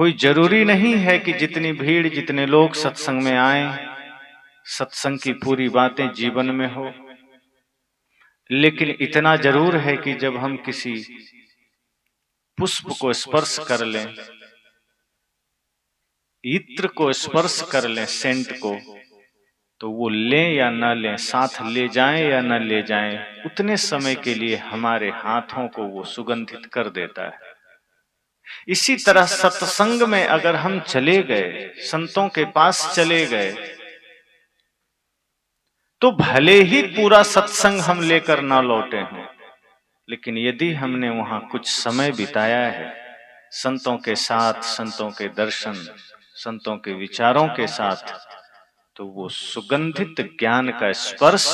कोई जरूरी नहीं है कि जितनी भीड़, जितने लोग सत्संग में आए, सत्संग की पूरी बातें जीवन में हो, लेकिन इतना जरूर है कि जब हम किसी पुष्प को स्पर्श कर लें, इत्र को स्पर्श कर लें, सेंट को, तो वो लें या न लें, साथ ले जाएं या न ले जाएं, उतने समय के लिए हमारे हाथों को वो सुगंधित कर देता है। इसी तरह सत्संग में अगर हम चले गए, संतों के पास चले गए, तो भले ही पूरा सत्संग हम लेकर ना लौटे हों, लेकिन यदि हमने वहां कुछ समय बिताया है संतों के साथ, संतों के दर्शन, संतों के विचारों के साथ, तो वो सुगंधित ज्ञान का स्पर्श,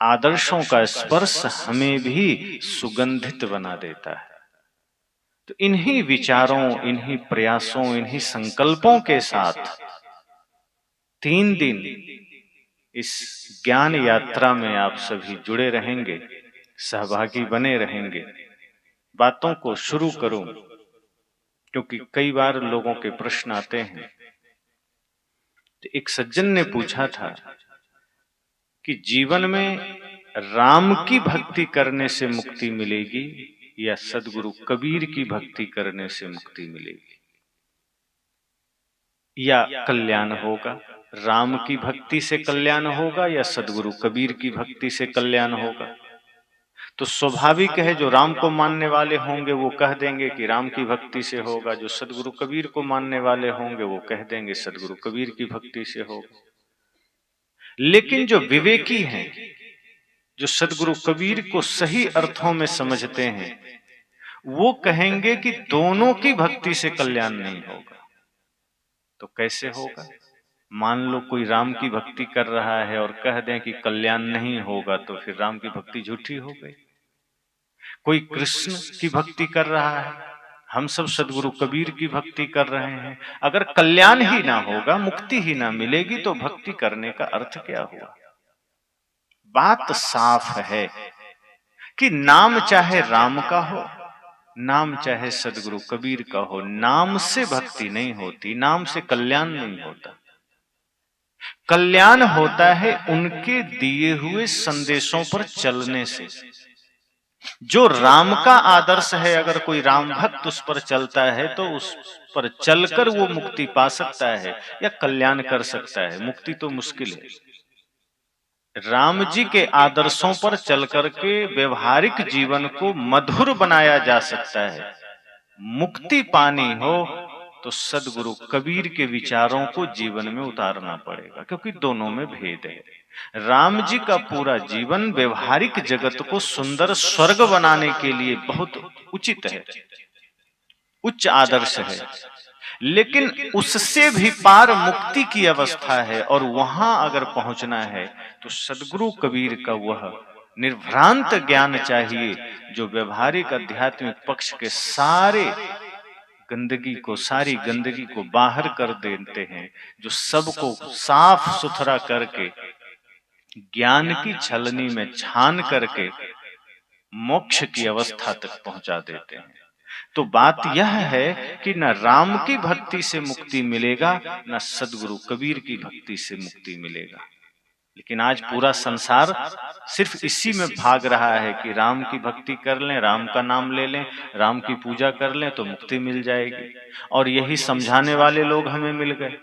आदर्शों का स्पर्श हमें भी सुगंधित बना देता है। तो इन्हीं विचारों, इन्हीं प्रयासों, इन्हीं संकल्पों के साथ 3 दिन इस ज्ञान यात्रा में आप सभी जुड़े रहेंगे, सहभागी बने रहेंगे। बातों को शुरू करूं, क्योंकि कई बार लोगों के प्रश्न आते हैं। तो एक सज्जन ने पूछा था कि जीवन में राम की भक्ति करने से मुक्ति मिलेगी या सदगुरु कबीर की भक्ति करने से मुक्ति मिलेगी, या कल्याण होगा? राम की भक्ति से कल्याण होगा या सदगुरु कबीर की भक्ति से कल्याण होगा? तो स्वाभाविक है, जो राम को मानने वाले होंगे वो कह देंगे कि राम की भक्ति से होगा, जो सदगुरु कबीर को मानने वाले होंगे वो कह देंगे सदगुरु कबीर की भक्ति से होगा। लेकिन जो विवेकी हैं, जो सदगुरु कबीर को सही अर्थों में समझते हैं, वो कहेंगे कि दोनों की भक्ति से कल्याण नहीं होगा। तो कैसे होगा? मान लो कोई राम की भक्ति कर रहा है और कह दें कि कल्याण नहीं होगा, तो फिर राम की भक्ति झूठी हो गई। कोई कृष्ण की भक्ति कर रहा है, हम सब सदगुरु कबीर की भक्ति कर रहे हैं, अगर कल्याण ही ना होगा, मुक्ति ही ना मिलेगी, तो भक्ति करने का अर्थ क्या हुआ? बात साफ है कि नाम चाहे राम का हो, नाम चाहे सदगुरु कबीर का हो, नाम से भक्ति नहीं होती, नाम से कल्याण नहीं होता। कल्याण होता है उनके दिए हुए संदेशों पर चलने से। जो राम का आदर्श है, अगर कोई राम भक्त उस पर चलता है तो उस पर चलकर वो मुक्ति पा सकता है या कल्याण कर सकता है। मुक्ति तो मुश्किल है। राम जी के आदर्शों पर चल करके व्यवहारिक जीवन को मधुर बनाया जा सकता है। मुक्ति पानी हो तो सदगुरु कबीर के विचारों को जीवन में उतारना पड़ेगा, क्योंकि दोनों में भेद है। राम जी का पूरा जीवन व्यवहारिक जगत को सुंदर स्वर्ग बनाने के लिए बहुत उचित है, उच्च आदर्श है, लेकिन उससे भी पार मुक्ति की अवस्था है, और वहां अगर पहुंचना है तो सदगुरु कबीर का वह निर्भ्रांत ज्ञान चाहिए, जो व्यवहारिक आध्यात्मिक पक्ष के सारी गंदगी को बाहर कर देते हैं, जो सबको साफ सुथरा करके ज्ञान की छलनी में छान करके मोक्ष की अवस्था तक पहुंचा देते हैं। तो बात यह है कि न राम की भक्ति से मुक्ति मिलेगा, न सदगुरु कबीर की भक्ति से मुक्ति मिलेगा। लेकिन आज पूरा संसार सिर्फ इसी में भाग रहा है कि राम की भक्ति कर लें, राम का नाम ले लें, राम की पूजा कर लें तो मुक्ति मिल जाएगी, और यही समझाने वाले लोग हमें मिल गए।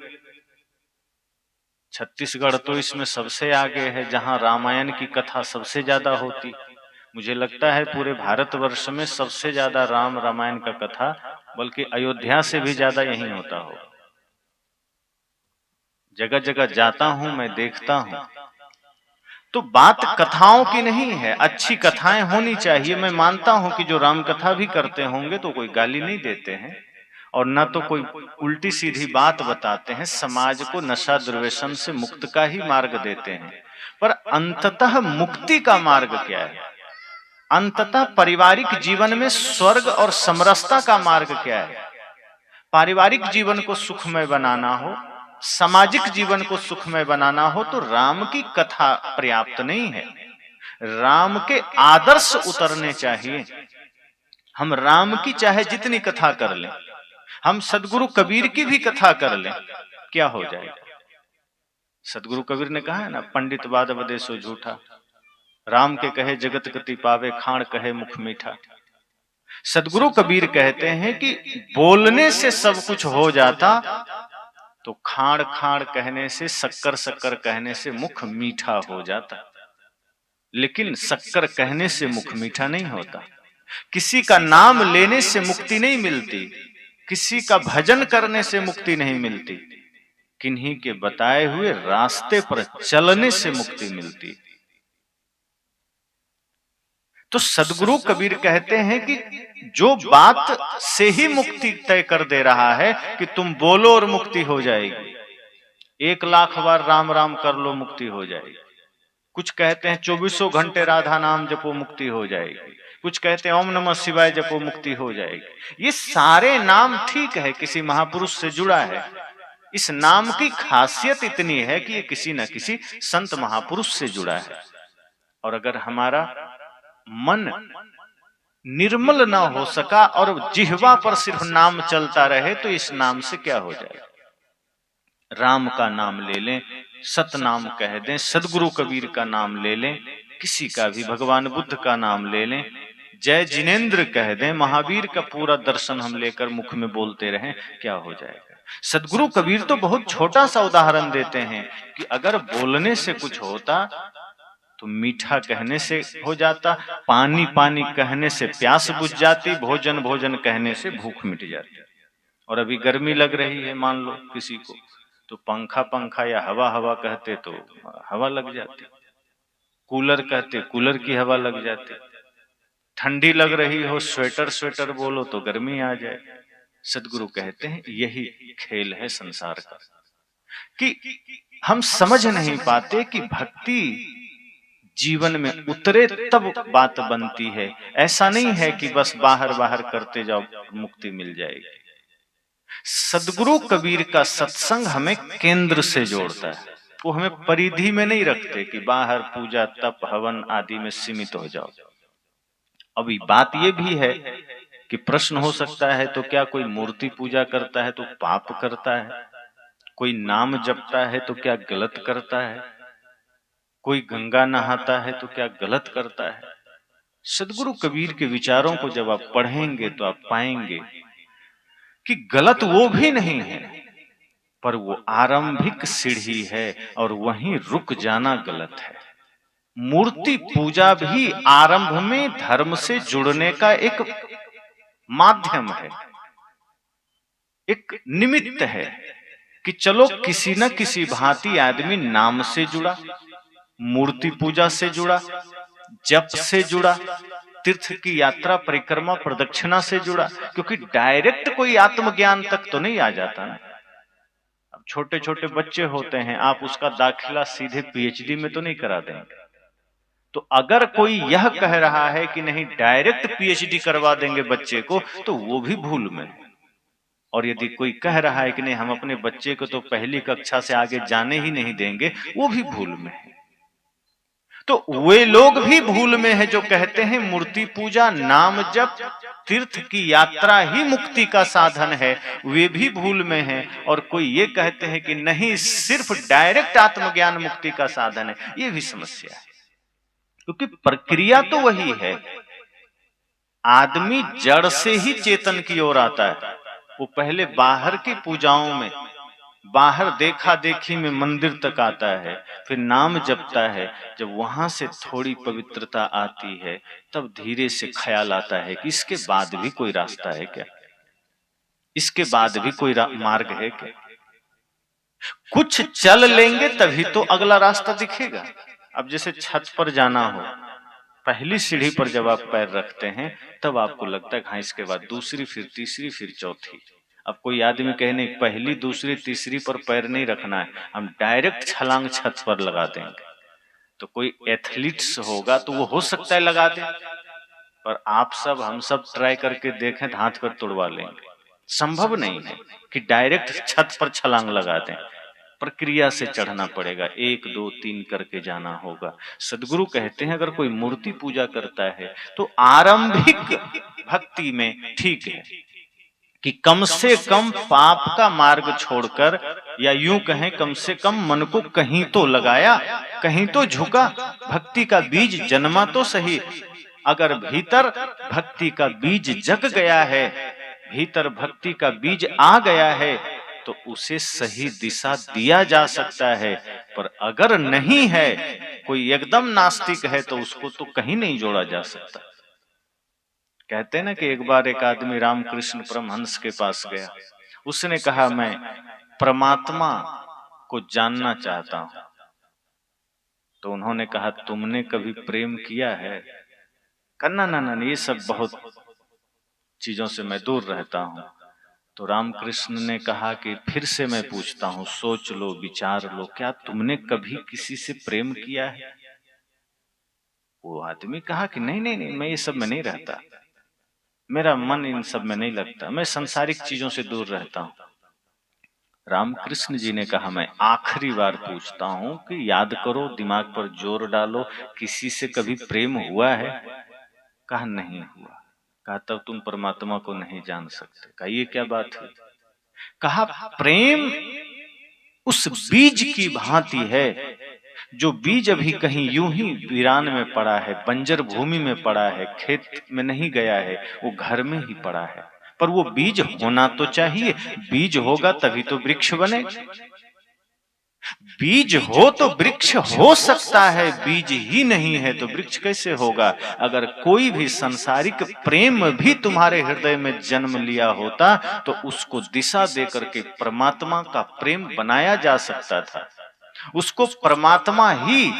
छत्तीसगढ़ तो इसमें सबसे आगे है, जहां रामायण की कथा सबसे ज्यादा होती। मुझे लगता है पूरे भारतवर्ष में सबसे ज्यादा रामायण का कथा, बल्कि अयोध्या से भी ज्यादा यहीं होता हो। जगह जगह जाता हूं मैं, देखता हूं। तो बात कथाओं की नहीं है, अच्छी कथाएं होनी चाहिए। मैं मानता हूं कि जो राम कथा भी करते होंगे तो कोई गाली नहीं देते हैं, और न तो कोई उल्टी सीधी बात बताते हैं, समाज को नशा दुर्व्यसन से मुक्त का ही मार्ग देते हैं। पर अंततः मुक्ति का मार्ग क्या है? अंततः पारिवारिक जीवन में स्वर्ग और समरसता का मार्ग क्या है? पारिवारिक जीवन को सुखमय बनाना हो, सामाजिक जीवन को सुखमय बनाना हो, तो राम की कथा पर्याप्त नहीं है, राम के आदर्श उतरने चाहिए। हम राम की चाहे जितनी कथा कर लें, हम सदगुरु कबीर की भी कथा कर लें, क्या हो जाएगा? सदगुरु कबीर ने कहा है ना, पंडित बाद बदे सो झूठा, राम के कहे जगत गति पावे, खाण कहे मुख मीठा। सदगुरु कबीर कहते हैं कि बोलने से सब कुछ हो जाता, तो खाण खाण कहने से, शक्कर शक्कर कहने से मुख मीठा हो जाता। लेकिन शक्कर कहने से मुख मीठा नहीं होता, किसी का नाम लेने से मुक्ति नहीं मिलती, किसी का भजन करने से मुक्ति नहीं मिलती, किन्हीं के बताए हुए रास्ते पर चलने से मुक्ति मिलती। तो सदगुरु कबीर कहते हैं कि जो बात से ही मुक्ति तय कर दे रहा है कि तुम बोलो और मुक्ति हो जाएगी, 1,00,000 बार राम राम कर लो मुक्ति हो जाएगी। कुछ कहते हैं 24 घंटे राधा नाम जपो मुक्ति हो जाएगी, कुछ कहते हैं ओम नमः शिवाय जपो मुक्ति हो जाएगी। ये सारे नाम ठीक है, किसी महापुरुष से जुड़ा है। इस नाम की खासियत इतनी है कि ये किसी न किसी संत महापुरुष से जुड़ा है। और अगर हमारा मन निर्मल ना हो सका और जिह्वा पर सिर्फ नाम चलता रहे, तो इस नाम से क्या हो जाएगा? राम का नाम ले लें, सतनाम कह दें, सदगुरु कबीर का नाम ले लें, किसी का भी, भगवान बुद्ध का नाम ले लें, जय जिनेंद्र कह दें, महावीर का पूरा दर्शन हम लेकर मुख में बोलते रहें, क्या हो जाएगा? सदगुरु कबीर तो बहुत छोटा सा उदाहरण देते हैं कि अगर बोलने से कुछ होता तो मीठा कहने से हो जाता, पानी पानी कहने से प्यास बुझ जाती, भोजन भोजन कहने से भूख मिट जाती। और अभी गर्मी लग रही है मान लो किसी को, तो पंखा पंखा या हवा हवा कहते तो हवा लग जाती, कूलर कहते कूलर की हवा लग जाती, ठंडी लग रही हो स्वेटर स्वेटर बोलो तो गर्मी आ जाए। सदगुरु कहते हैं यही खेल है संसार का, कि हम समझ नहीं पाते कि भक्ति जीवन में उतरे तब बात बनती है। ऐसा नहीं है कि बस बाहर बाहर करते जाओ मुक्ति मिल जाएगी। सदगुरु कबीर का सत्संग हमें केंद्र से जोड़ता है, वो हमें परिधि में नहीं रखते कि बाहर पूजा तप हवन आदि में सीमित हो जाओ। अभी बात ये भी है कि प्रश्न हो सकता है, तो क्या कोई मूर्ति पूजा करता है तो पाप करता है? कोई नाम जपता है तो क्या गलत करता है? कोई गंगा नहाता है तो क्या गलत करता है? सदगुरु कबीर के विचारों को जब आप पढ़ेंगे तो आप पाएंगे कि गलत वो भी नहीं है, पर वो आरंभिक सीढ़ी है और वहीं रुक जाना गलत है। मूर्ति पूजा भी आरंभ में धर्म से जुड़ने का एक माध्यम है, एक निमित्त है कि चलो किसी न किसी भांति आदमी नाम से जुड़ा, मूर्ति पूजा से जुड़ा, जप से जुड़ा, तीर्थ की यात्रा परिक्रमा प्रदक्षिणा से जुड़ा, क्योंकि डायरेक्ट कोई आत्मज्ञान तक तो नहीं आ जाता ना। अब छोटे छोटे बच्चे होते हैं, आप उसका दाखिला सीधे पीएचडी में तो नहीं करा देंगे। तो अगर कोई यह कह रहा है कि नहीं डायरेक्ट पीएचडी करवा देंगे बच्चे को, तो वो भी भूल में है। और यदि कोई कह रहा है कि नहीं हम अपने बच्चे को तो पहली कक्षा से आगे जाने ही नहीं देंगे, वो भी भूल में है। तो वे लोग भी भूल में है जो कहते हैं मूर्ति पूजा, नाम जप, तीर्थ की यात्रा ही मुक्ति का साधन है, वे भी भूल में हैं। और कोई ये कहते हैं कि नहीं सिर्फ डायरेक्ट आत्मज्ञान मुक्ति का साधन है, ये भी समस्या है, क्योंकि प्रक्रिया तो वही है। आदमी जड़ से ही चेतन की ओर आता है। वो पहले बाहर की पूजाओं में, बाहर देखा देखी में मंदिर तक आता है, फिर नाम जपता है। जब वहां से थोड़ी पवित्रता आती है, तब धीरे से ख्याल आता है कि इसके बाद भी कोई रास्ता है क्या, इसके बाद भी कोई मार्ग है क्या। कुछ चल लेंगे तभी तो अगला रास्ता दिखेगा। अब जैसे छत पर जाना हो, पहली सीढ़ी पर जब आप पैर रखते हैं तब आपको लगता है हाँ इसके बाद दूसरी, फिर तीसरी, फिर चौथी। अब कोई आदमी कहने पहली दूसरी तीसरी पर पैर नहीं रखना है, हम डायरेक्ट छलांग छत पर लगा देंगे, तो कोई एथलीट्स होगा तो वो हो सकता है लगा दे, पर आप सब हम सब ट्राई करके देखें तो हाथ पर तोड़वा लेंगे। संभव नहीं है कि डायरेक्ट छत पर छलांग लगा दें, प्रक्रिया से चढ़ना पड़ेगा, 1 2 3 करके जाना होगा। सदगुरु कहते हैं अगर कोई मूर्ति पूजा करता है तो आरंभिक भक्ति में ठीक है, कि कम से कम पाप का मार्ग छोड़कर, या यूं कहें कम से कम मन को कहीं तो लगाया, कहीं तो झुका, भक्ति का बीज जन्मा तो सही। अगर भीतर भक्ति का बीज जग गया है, भीतर भक्ति का बीज आ गया है, तो उसे सही दिशा दिया जा सकता है। पर अगर नहीं है, कोई एकदम नास्तिक है, तो उसको तो कहीं नहीं जोड़ा जा सकता। कहते हैं ना कि एक बार एक आदमी रामकृष्ण परमहंस के पास गया, उसने कहा मैं परमात्मा को जानना चाहता हूं। तो उन्होंने कहा तुमने कभी प्रेम किया है? कहना ना, ये सब बहुत चीजों से मैं दूर रहता हूं। तो रामकृष्ण ने कहा कि फिर से मैं पूछता हूं, सोच लो, विचार लो, क्या तुमने कभी किसी से प्रेम किया है? वो आदमी कहा कि नहीं नहीं नहीं, मैं ये सब में नहीं रहता, मेरा मन इन सब में नहीं लगता, मैं संसारिक चीजों से दूर रहता हूं। रामकृष्ण जी ने कहा मैं आखिरी बार पूछता हूं कि याद करो, दिमाग पर जोर डालो, किसी से कभी प्रेम हुआ है? कहा नहीं हुआ। कहा तब तुम परमात्मा को नहीं जान सकते। कहा ये क्या बात है? कहा प्रेम उस बीज की भांति है, जो बीज अभी कहीं यूं ही वीरान में पड़ा है, बंजर भूमि में पड़ा है, खेत में नहीं गया है, वो घर में ही पड़ा है। पर वो बीज होना तो चाहिए, बीज होगा तभी तो वृक्ष बने। बीज हो तो वृक्ष हो सकता है, बीज ही नहीं है तो वृक्ष कैसे होगा? अगर कोई भी सांसारिक प्रेम भी तुम्हारे हृदय में जन्म लिया होता, तो उसको दिशा देकर के परमात्मा का प्रेम बनाया जा सकता था, उसको परमात्मा ही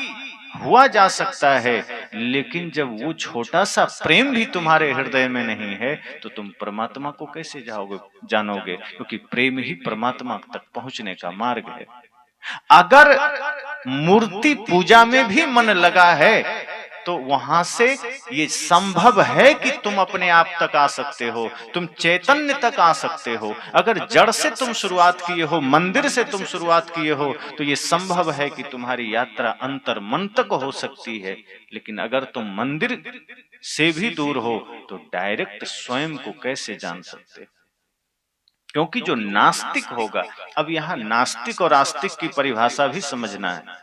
हुआ जा सकता है। लेकिन जब वो छोटा सा प्रेम भी तुम्हारे हृदय में नहीं है, तो तुम परमात्मा को कैसे जानोगे? क्योंकि प्रेम ही परमात्मा तक पहुंचने का मार्ग है। अगर मूर्ति पूजा में भी मन लगा है, तो वहां से ये संभव है कि तुम अपने आप तक आ सकते हो, तुम चैतन्य तक आ सकते हो। अगर जड़ से तुम शुरुआत किए हो, मंदिर से तुम शुरुआत किए हो, तो ये संभव है कि तुम्हारी यात्रा अंतर मन तक हो सकती है। लेकिन अगर तुम मंदिर से भी दूर हो, तो डायरेक्ट स्वयं को कैसे जान सकते? क्योंकि जो नास्तिक होगा, अब यहां नास्तिक और आस्तिक की परिभाषा भी समझना है।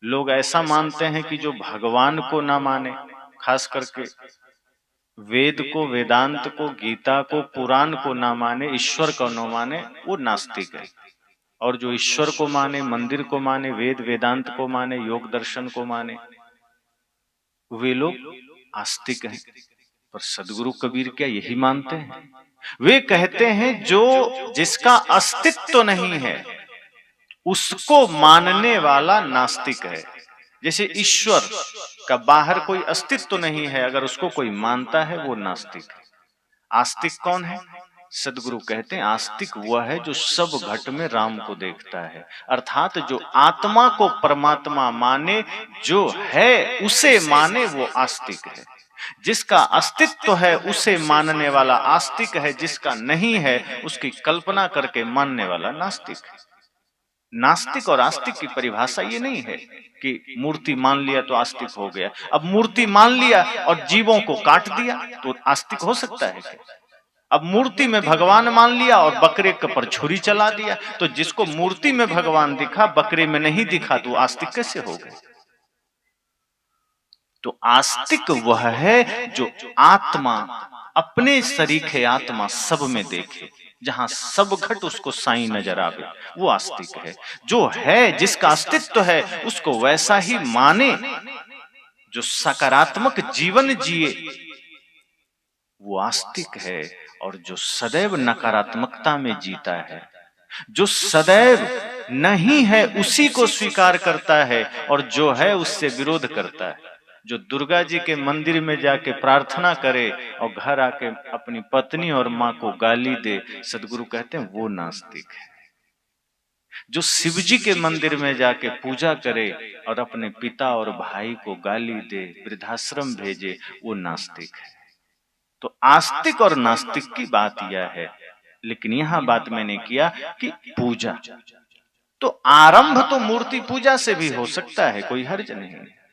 लोग ऐसा मानते हैं कि जो भगवान को ना माने, खास करके वेद को, वेदांत को, गीता को, पुराण को ना माने, ईश्वर को न माने, वो नास्तिक है। और जो ईश्वर को माने, मंदिर को माने, वेद वेदांत को माने, योग दर्शन को माने, वे लोग आस्तिक हैं। पर सदगुरु कबीर क्या यही मानते हैं? वे कहते हैं जो जिसका अस्तित्व नहीं है, उसको मानने वाला नास्तिक है। जैसे ईश्वर का बाहर कोई अस्तित्व नहीं है, अगर उसको कोई मानता है, वो नास्तिक है। आस्तिक कौन है? सदगुरु कहते हैं आस्तिक वह है जो सब घट में राम को देखता है, अर्थात जो आत्मा को परमात्मा माने, जो है उसे माने, वो आस्तिक है। जिसका अस्तित्व है उसे मानने वाला आस्तिक है, जिसका नहीं है उसकी कल्पना करके मानने वाला नास्तिक है। नास्तिक और आस्तिक की परिभाषा ये नहीं है कि मूर्ति मान लिया तो आस्तिक हो गया। अब मूर्ति मान लिया और जीवों को काट दिया तो आस्तिक हो सकता है क्या? अब मूर्ति में भगवान मान लिया और बकरे के पर छुरी चला दिया, तो जिसको मूर्ति में भगवान दिखा, बकरे में नहीं दिखा, तो आस्तिक कैसे हो गए? तो आस्तिक वह है जो आत्मा, अपने सरीखे आत्मा सब में देखे, जहां सब घट उसको साईं नजर आवे, वो आस्तिक है। जो है, जिसका अस्तित्व है, उसको वैसा ही माने, जो सकारात्मक जीवन जिए, वो आस्तिक है। और जो सदैव नकारात्मकता में जीता है, जो सदैव नहीं है उसी को स्वीकार करता है, और जो है उससे विरोध करता है, जो दुर्गा जी के मंदिर में जाके प्रार्थना करे और घर आके अपनी पत्नी और माँ को गाली दे, सदगुरु कहते हैं वो नास्तिक है। जो शिव जी के मंदिर में जाके पूजा करे और अपने पिता और भाई को गाली दे, वृद्धाश्रम भेजे, वो नास्तिक है। तो आस्तिक और नास्तिक की बात यह है। लेकिन यहां बात मैंने किया कि पूजा, तो आरंभ तो मूर्ति पूजा से भी हो सकता है, कोई हर्ज नहीं है।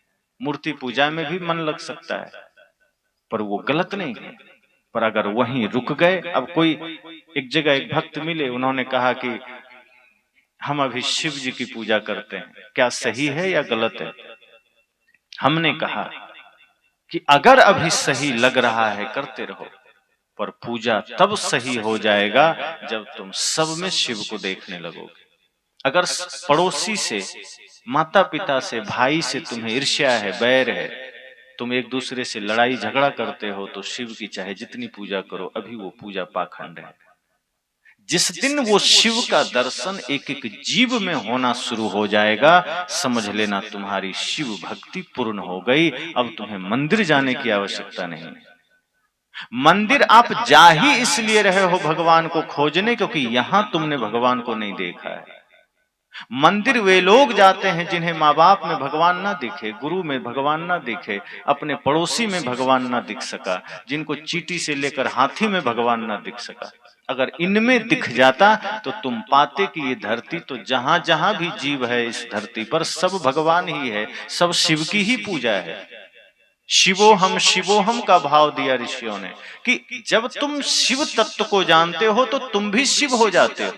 मूर्ति पूजा में भी मन लग सकता है, पर वो गलत नहीं है। पर अगर वहीं रुक गए, अब कोई एक जगह एक भक्त मिले, उन्होंने कहा कि हम अभी शिव जी की पूजा करते हैं, क्या सही है या गलत है? हमने कहा कि अगर अभी सही लग रहा है करते रहो, पर पूजा तब सही हो जाएगा जब तुम सब में शिव को देखने लगोगे। अगर पड़ोसी से, माता पिता से, भाई से तुम्हें ईर्ष्या है, बैर है, तुम एक दूसरे से लड़ाई झगड़ा करते हो, तो शिव की चाहे जितनी पूजा करो, अभी वो पूजा पाखंड है। जिस दिन वो शिव का दर्शन एक एक जीव में होना शुरू हो जाएगा, समझ लेना तुम्हारी शिव भक्ति पूर्ण हो गई। अब तुम्हें मंदिर जाने की आवश्यकता नहीं है। मंदिर आप जा ही इसलिए रहे हो भगवान को खोजने, क्योंकि यहां तुमने भगवान को नहीं देखा है। मंदिर वे लोग जाते हैं जिन्हें माँ बाप में भगवान ना दिखे, गुरु में भगवान ना दिखे, अपने पड़ोसी में भगवान ना दिख सका, जिनको चींटी से लेकर हाथी में भगवान ना दिख सका। अगर इनमें दिख जाता तो तुम पाते कि ये धरती तो जहां जहां भी जीव है इस धरती पर सब भगवान ही है, सब शिव की ही पूजा है। शिवोहम का भाव दिया ऋषियों ने कि जब तुम शिव तत्व को जानते हो तो तुम भी शिव हो जाते हो।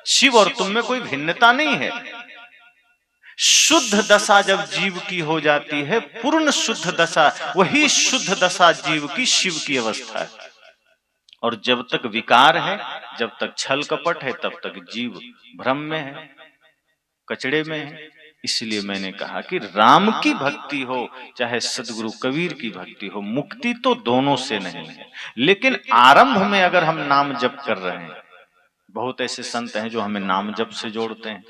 शिव और तुम में कोई भिन्नता नहीं है। शुद्ध दशा जब जीव की हो जाती है, पूर्ण शुद्ध दशा, वही शुद्ध दशा जीव की शिव की अवस्था है। और जब तक विकार है, जब तक छल कपट है, तब तक जीव भ्रम में है, कचड़े में है। इसलिए मैंने कहा कि राम की भक्ति हो चाहे सदगुरु कबीर की भक्ति हो, मुक्ति तो दोनों से नहीं है। लेकिन आरंभ में अगर हम नाम जप कर रहे हैं, बहुत ऐसे संत हैं जो हमें नाम जप से जोड़ते हैं,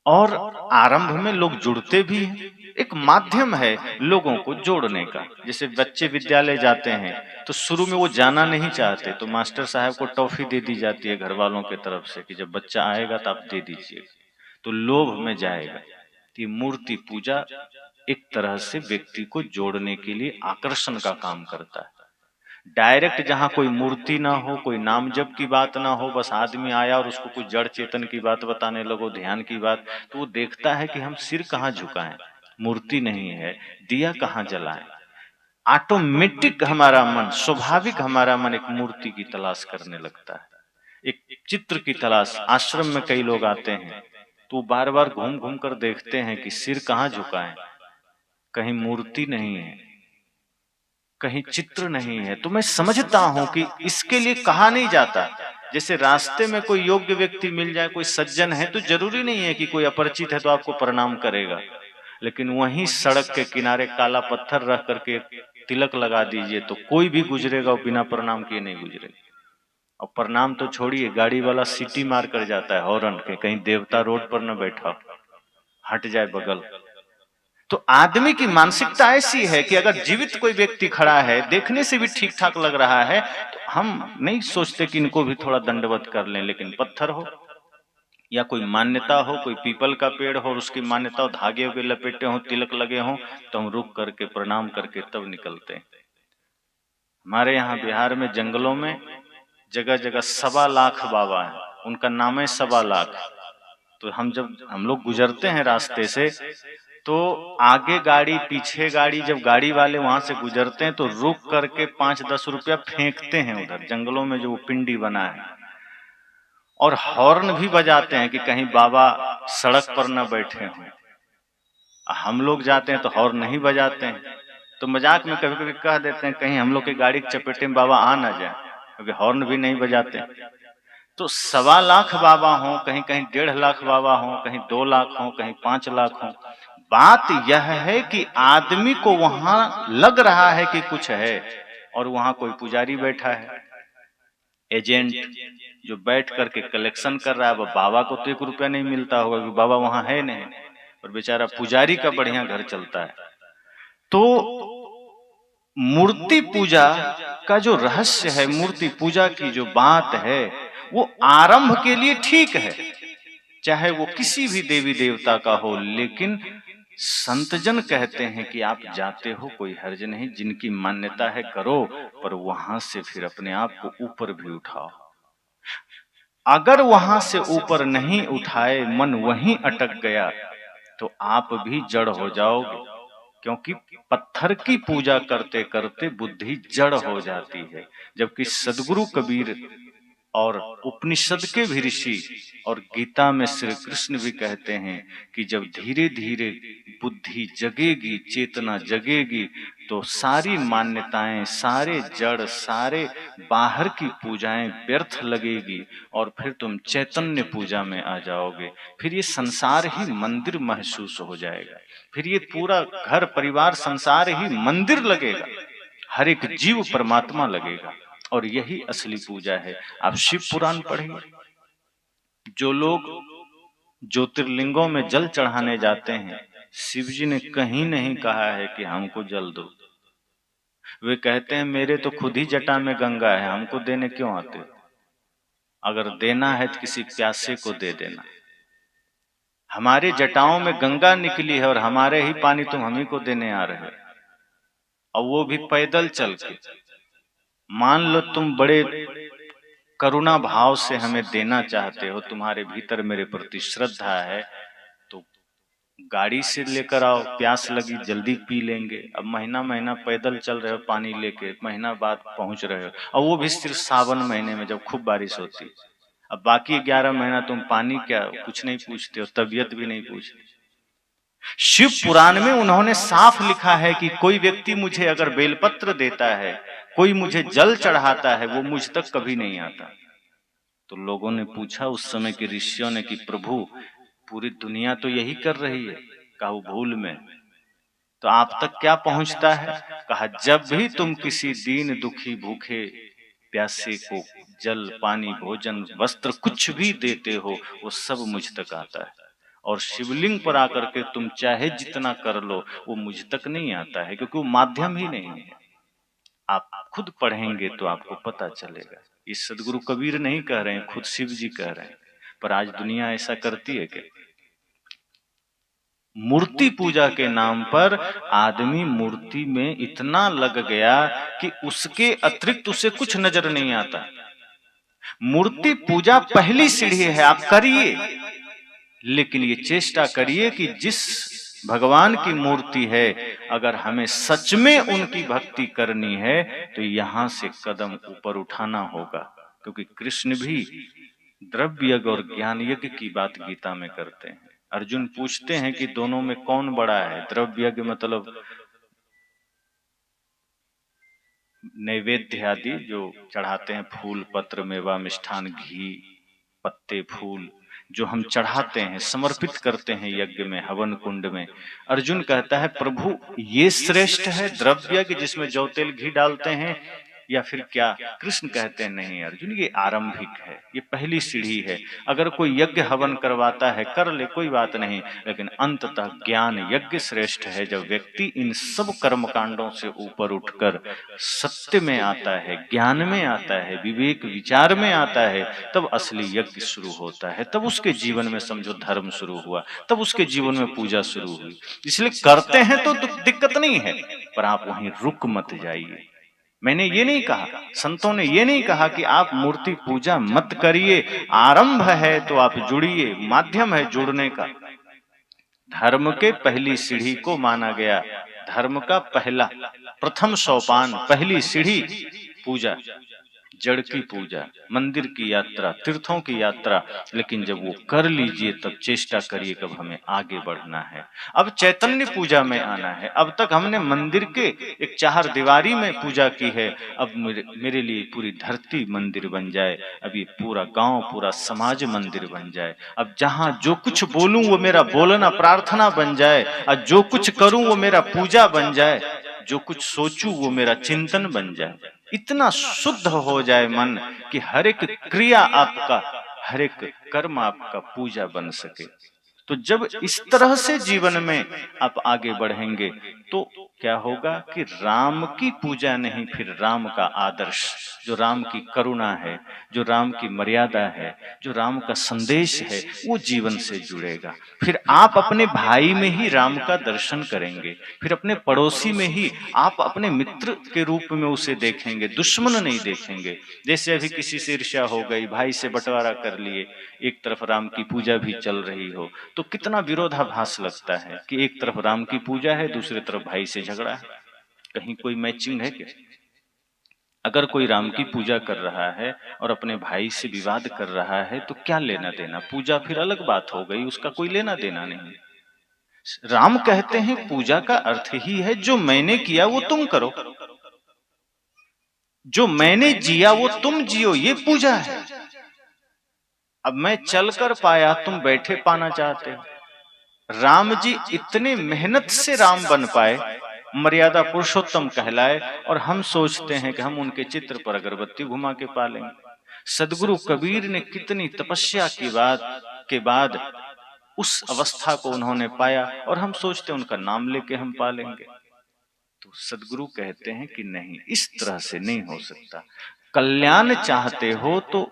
और आरंभ में लोग जुड़ते भी हैं। एक माध्यम है लोगों को जोड़ने का। जैसे बच्चे विद्यालय जाते हैं तो शुरू में वो जाना नहीं चाहते, तो मास्टर साहब को टॉफी दे दी जाती है घर वालों की तरफ से कि जब बच्चा आएगा तो आप दे दीजिए, तो लोभ में जाएगा। कि मूर्ति पूजा एक तरह से व्यक्ति को जोड़ने के लिए आकर्षण का काम करता है। डायरेक्ट जहां कोई मूर्ति ना हो, कोई नाम जप की बात ना हो, बस आदमी आया और उसको कुछ जड़ चेतन की बात बताने लगो, ध्यान की बात, तो वो देखता है कि हम सिर कहाँ झुकाएं, मूर्ति नहीं है, दिया कहाँ जलाएं। ऑटोमेटिक हमारा मन, स्वाभाविक हमारा मन एक मूर्ति की तलाश करने लगता है, एक चित्र की तलाश। आश्रम में कई लोग आते हैं तो बार बार घूम घूम कर देखते हैं कि सिर कहाँ झुकाएं, कहीं मूर्ति नहीं है, कहीं चित्र नहीं है। तो मैं समझता हूं कि इसके लिए कहा नहीं जाता। जैसे रास्ते में कोई योग्य व्यक्ति मिल जाए, कोई सज्जन है, तो जरूरी नहीं है कि कोई अपरिचित है तो आपको प्रणाम करेगा, लेकिन वहीं सड़क के किनारे काला पत्थर रख करके तिलक लगा दीजिए तो कोई भी गुजरेगा और बिना प्रणाम किए नहीं गुजरेगा। और प्रणाम तो छोड़िए, गाड़ी वाला सीटी मार कर जाता है हॉर्न के, कहीं देवता रोड पर न बैठा, हट जाए बगल। तो आदमी की मानसिकता ऐसी है कि अगर जीवित कोई व्यक्ति खड़ा है, देखने से भी ठीक ठाक लग रहा है, तो हम नहीं सोचते कि इनको भी थोड़ा दंडवत कर लें। लेकिन पत्थर हो या कोई मान्यता हो, कोई पीपल का पेड़ हो और उसकी मान्यता हो, धागे के लपेटे हो, तिलक लगे हो, तो हम रुक करके प्रणाम करके तब निकलते हैं। हमारे यहाँ बिहार में जंगलों में जगह जगह 1.25 लाख बाबा है, उनका नाम है 1.25 लाख। तो जब हम लोग गुजरते हैं रास्ते से, तो आगे गाड़ी पीछे गाड़ी, जब गाड़ी वाले वहां से गुजरते हैं तो रुक करके 5-10 रुपया फेंकते हैं उधर जंगलों में जो पिंडी बना है, और हॉर्न भी बजाते हैं कि कहीं बाबा सड़क पर न बैठे हों। हम लोग जाते हैं तो हॉर्न नहीं बजाते हैं, तो मजाक में कभी कभी कह देते हैं कहीं हम लोग की गाड़ी के चपेटे में बाबा आ ना जाए, क्योंकि हॉर्न भी नहीं बजाते। तो 1.25 लाख बाबा हों, कहीं कहीं 1.5 लाख बाबा हों, कहीं 2 लाख हों, कहीं 5 लाख हों, बात यह है कि आदमी को वहां लग रहा है कि कुछ है, और वहां कोई पुजारी बैठा है, एजेंट, जो बैठ करके कलेक्शन कर रहा है। बाबा को तो 1 रुपया नहीं मिलता होगा कि बाबा वहां है नहीं, और बेचारा पुजारी का बढ़िया घर चलता है। तो मूर्ति पूजा का जो रहस्य है, मूर्ति पूजा की जो बात है, वो आरंभ के लिए ठीक है, चाहे वो किसी भी देवी देवता का हो। लेकिन संतजन कहते हैं कि आप जाते हो कोई हर्ज नहीं, जिनकी मान्यता है करो, पर वहां से फिर अपने आप को ऊपर भी उठाओ। अगर वहां से ऊपर नहीं उठाए, मन वहीं अटक गया, तो आप भी जड़ हो जाओगे। क्योंकि पत्थर की पूजा करते करते बुद्धि जड़ हो जाती है, जबकि सदगुरु कबीर और उपनिषद के भी ऋषि और गीता में श्री कृष्ण भी कहते हैं कि जब धीरे धीरे बुद्धि जगेगी, चेतना जगेगी, तो सारी मान्यताएं, सारे जड़, सारे बाहर की पूजाएं व्यर्थ लगेगी और फिर तुम चैतन्य पूजा में आ जाओगे। फिर ये संसार ही मंदिर महसूस हो जाएगा, फिर ये पूरा घर परिवार संसार ही मंदिर लगेगा, हर एक जीव परमात्मा लगेगा। और यही असली पूजा है। आप शिव पुराण पढ़िए, जो लोग ज्योतिर्लिंगों में जल चढ़ाने जाते हैं, शिव जी ने कहीं नहीं कहा है कि हमको जल दो। वे कहते हैं मेरे तो खुद ही जटा में गंगा है, हमको देने क्यों आते? अगर देना है तो किसी प्यासे को दे देना। हमारे जटाओं में गंगा निकली है और हमारे ही पानी तुम हम ही को देने आ रहे हो, और वो भी पैदल चल के। मान लो तुम बड़े करुणा भाव से हमें देना चाहते हो, तुम्हारे भीतर मेरे प्रति श्रद्धा है, तो गाड़ी से लेकर आओ, प्यास लगी जल्दी पी लेंगे। अब महीना महीना पैदल चल रहे हो पानी लेके, महीना बाद पहुंच रहे हो, और वो भी सिर्फ सावन महीने में जब खूब बारिश होती है। अब बाकी 11 महीना तुम पानी क्या कुछ नहीं पूछते हो, तबीयत भी नहीं पूछते। शिव पुराण में उन्होंने साफ लिखा है कि कोई व्यक्ति मुझे अगर बेलपत्र देता है, कोई मुझे जल चढ़ाता है, वो मुझ तक कभी नहीं आता। तो लोगों ने पूछा उस समय के ऋषियों ने कि प्रभु पूरी दुनिया तो यही कर रही है, कहा भूल में, तो आप तक क्या पहुंचता है? कहा जब भी तुम किसी दीन दुखी भूखे प्यासे को जल, पानी, भोजन, वस्त्र कुछ भी देते हो, वो सब मुझ तक आता है। और शिवलिंग पर आकर के तुम चाहे जितना कर लो, वो मुझ तक नहीं आता है, क्योंकि वो माध्यम ही नहीं है। आप खुद पढ़ेंगे तो आपको पता चलेगा। ये सदगुरु कबीर नहीं कह रहे हैं, खुद शिव जी कह रहे हैं। पर आज दुनिया ऐसा करती है कि मूर्ति पूजा के नाम पर आदमी मूर्ति में इतना लग गया कि उसके अतिरिक्त उसे कुछ नजर नहीं आता। मूर्ति पूजा पहली सीढ़ी है, आप करिए, लेकिन ये चेष्टा करिए कि जिस भगवान की मूर्ति है, अगर हमें सच में उनकी भक्ति करनी है तो यहां से कदम ऊपर उठाना होगा। क्योंकि कृष्ण भी द्रव्य यज्ञ और ज्ञान यज्ञ की बात गीता में करते हैं। अर्जुन पूछते हैं कि दोनों में कौन बड़ा है? द्रव्य यज्ञ मतलब नैवेद्य आदि जो चढ़ाते हैं, फूल, पत्र, मेवा, मिष्ठान, घी, पत्ते, फूल, जो हम चढ़ाते हैं, समर्पित करते हैं यज्ञ में, हवन कुंड में। अर्जुन कहता है प्रभु ये श्रेष्ठ है द्रव्य यज्ञ जिसमें जौ तेल घी डालते हैं, या फिर क्या? कृष्ण कहते हैं नहीं अर्जुन, ये आरंभिक है, ये पहली सीढ़ी है। अगर कोई यज्ञ हवन करवाता है कर ले, कोई बात नहीं, लेकिन अंततः ज्ञान यज्ञ श्रेष्ठ है। जब व्यक्ति इन सब कर्म कांडों से ऊपर उठकर सत्य में आता है, ज्ञान में आता है, विवेक विचार में आता है, तब असली यज्ञ शुरू होता है। तब उसके जीवन में समझो धर्म शुरू हुआ, तब उसके जीवन में पूजा शुरू हुई। इसलिए करते हैं तो दिक्कत नहीं है, पर आप वहीं रुक मत जाइए। मैंने ये नहीं कहा, संतों ने ये नहीं कहा कि आप मूर्ति पूजा मत करिए, आरंभ है तो आप जुड़िए, माध्यम है जुड़ने का। धर्म के पहली सीढ़ी को माना गया, धर्म का पहला प्रथम सोपान, पहली सीढ़ी पूजा, जड़ की पूजा, मंदिर की यात्रा, तीर्थों की यात्रा। लेकिन जब वो कर लीजिए तब चेष्टा करिए कब हमें आगे बढ़ना है। अब चैतन्य पूजा में आना है। अब तक हमने मंदिर के एक चार दीवारी में पूजा की है, अब मेरे लिए पूरी धरती मंदिर बन जाए, अब ये पूरा गांव, पूरा समाज मंदिर बन जाए। अब जहां जो कुछ बोलूं वो मेरा बोलना प्रार्थना बन जाए, और जो कुछ करूं वो मेरा पूजा बन जाए, जो कुछ सोचूं वो मेरा चिंतन बन जाए। इतना शुद्ध हो जाए मन कि हर एक क्रिया आपका, हर एक कर्म आपका पूजा बन सके। तो जब इस तरह से जीवन में आप आगे बढ़ेंगे तो क्या होगा कि राम की पूजा नहीं, फिर राम का आदर्श, जो राम की करुणा है, जो राम की मर्यादा है, जो राम का संदेश है, वो जीवन से जुड़ेगा। फिर आप अपने भाई में ही राम का दर्शन करेंगे, फिर अपने पड़ोसी में ही आप अपने मित्र के रूप में उसे देखेंगे, दुश्मन नहीं देखेंगे। जैसे अभी किसी से ईर्ष्या हो गई, भाई से बंटवारा कर लिए, एक तरफ राम की पूजा भी चल रही हो, तो कितना विरोधाभास लगता है कि एक तरफ राम की पूजा है, दूसरी तरफ भाई से झगड़ा है। कहीं कोई मैचिंग है क्या? अगर कोई राम की पूजा कर रहा है और अपने भाई से विवाद कर रहा है तो क्या लेना देना? पूजा फिर अलग बात हो गई, उसका कोई लेना देना नहीं। राम कहते हैं पूजा का अर्थ ही है जो मैंने किया वो तुम करो, जो मैंने जिया वो तुम जियो, ये पूजा है। अब मैं चल कर पाया, तुम बैठे पाना चाहते हो। राम जी इतने मेहनत से राम बन पाए, मर्यादा पुरुषोत्तम कहलाए, और हम सोचते हैं कि हम उनके चित्र पर अगरबत्ती घुमा के पालेंगे। सदगुरु कबीर ने कितनी तपस्या के बाद उस अवस्था को उन्होंने पाया, और हम सोचते हैं उनका नाम लेके हम पालेंगे। तो सदगुरु कहते हैं कि नहीं, इस तरह से नहीं हो सकता। कल्याण चाहते हो तो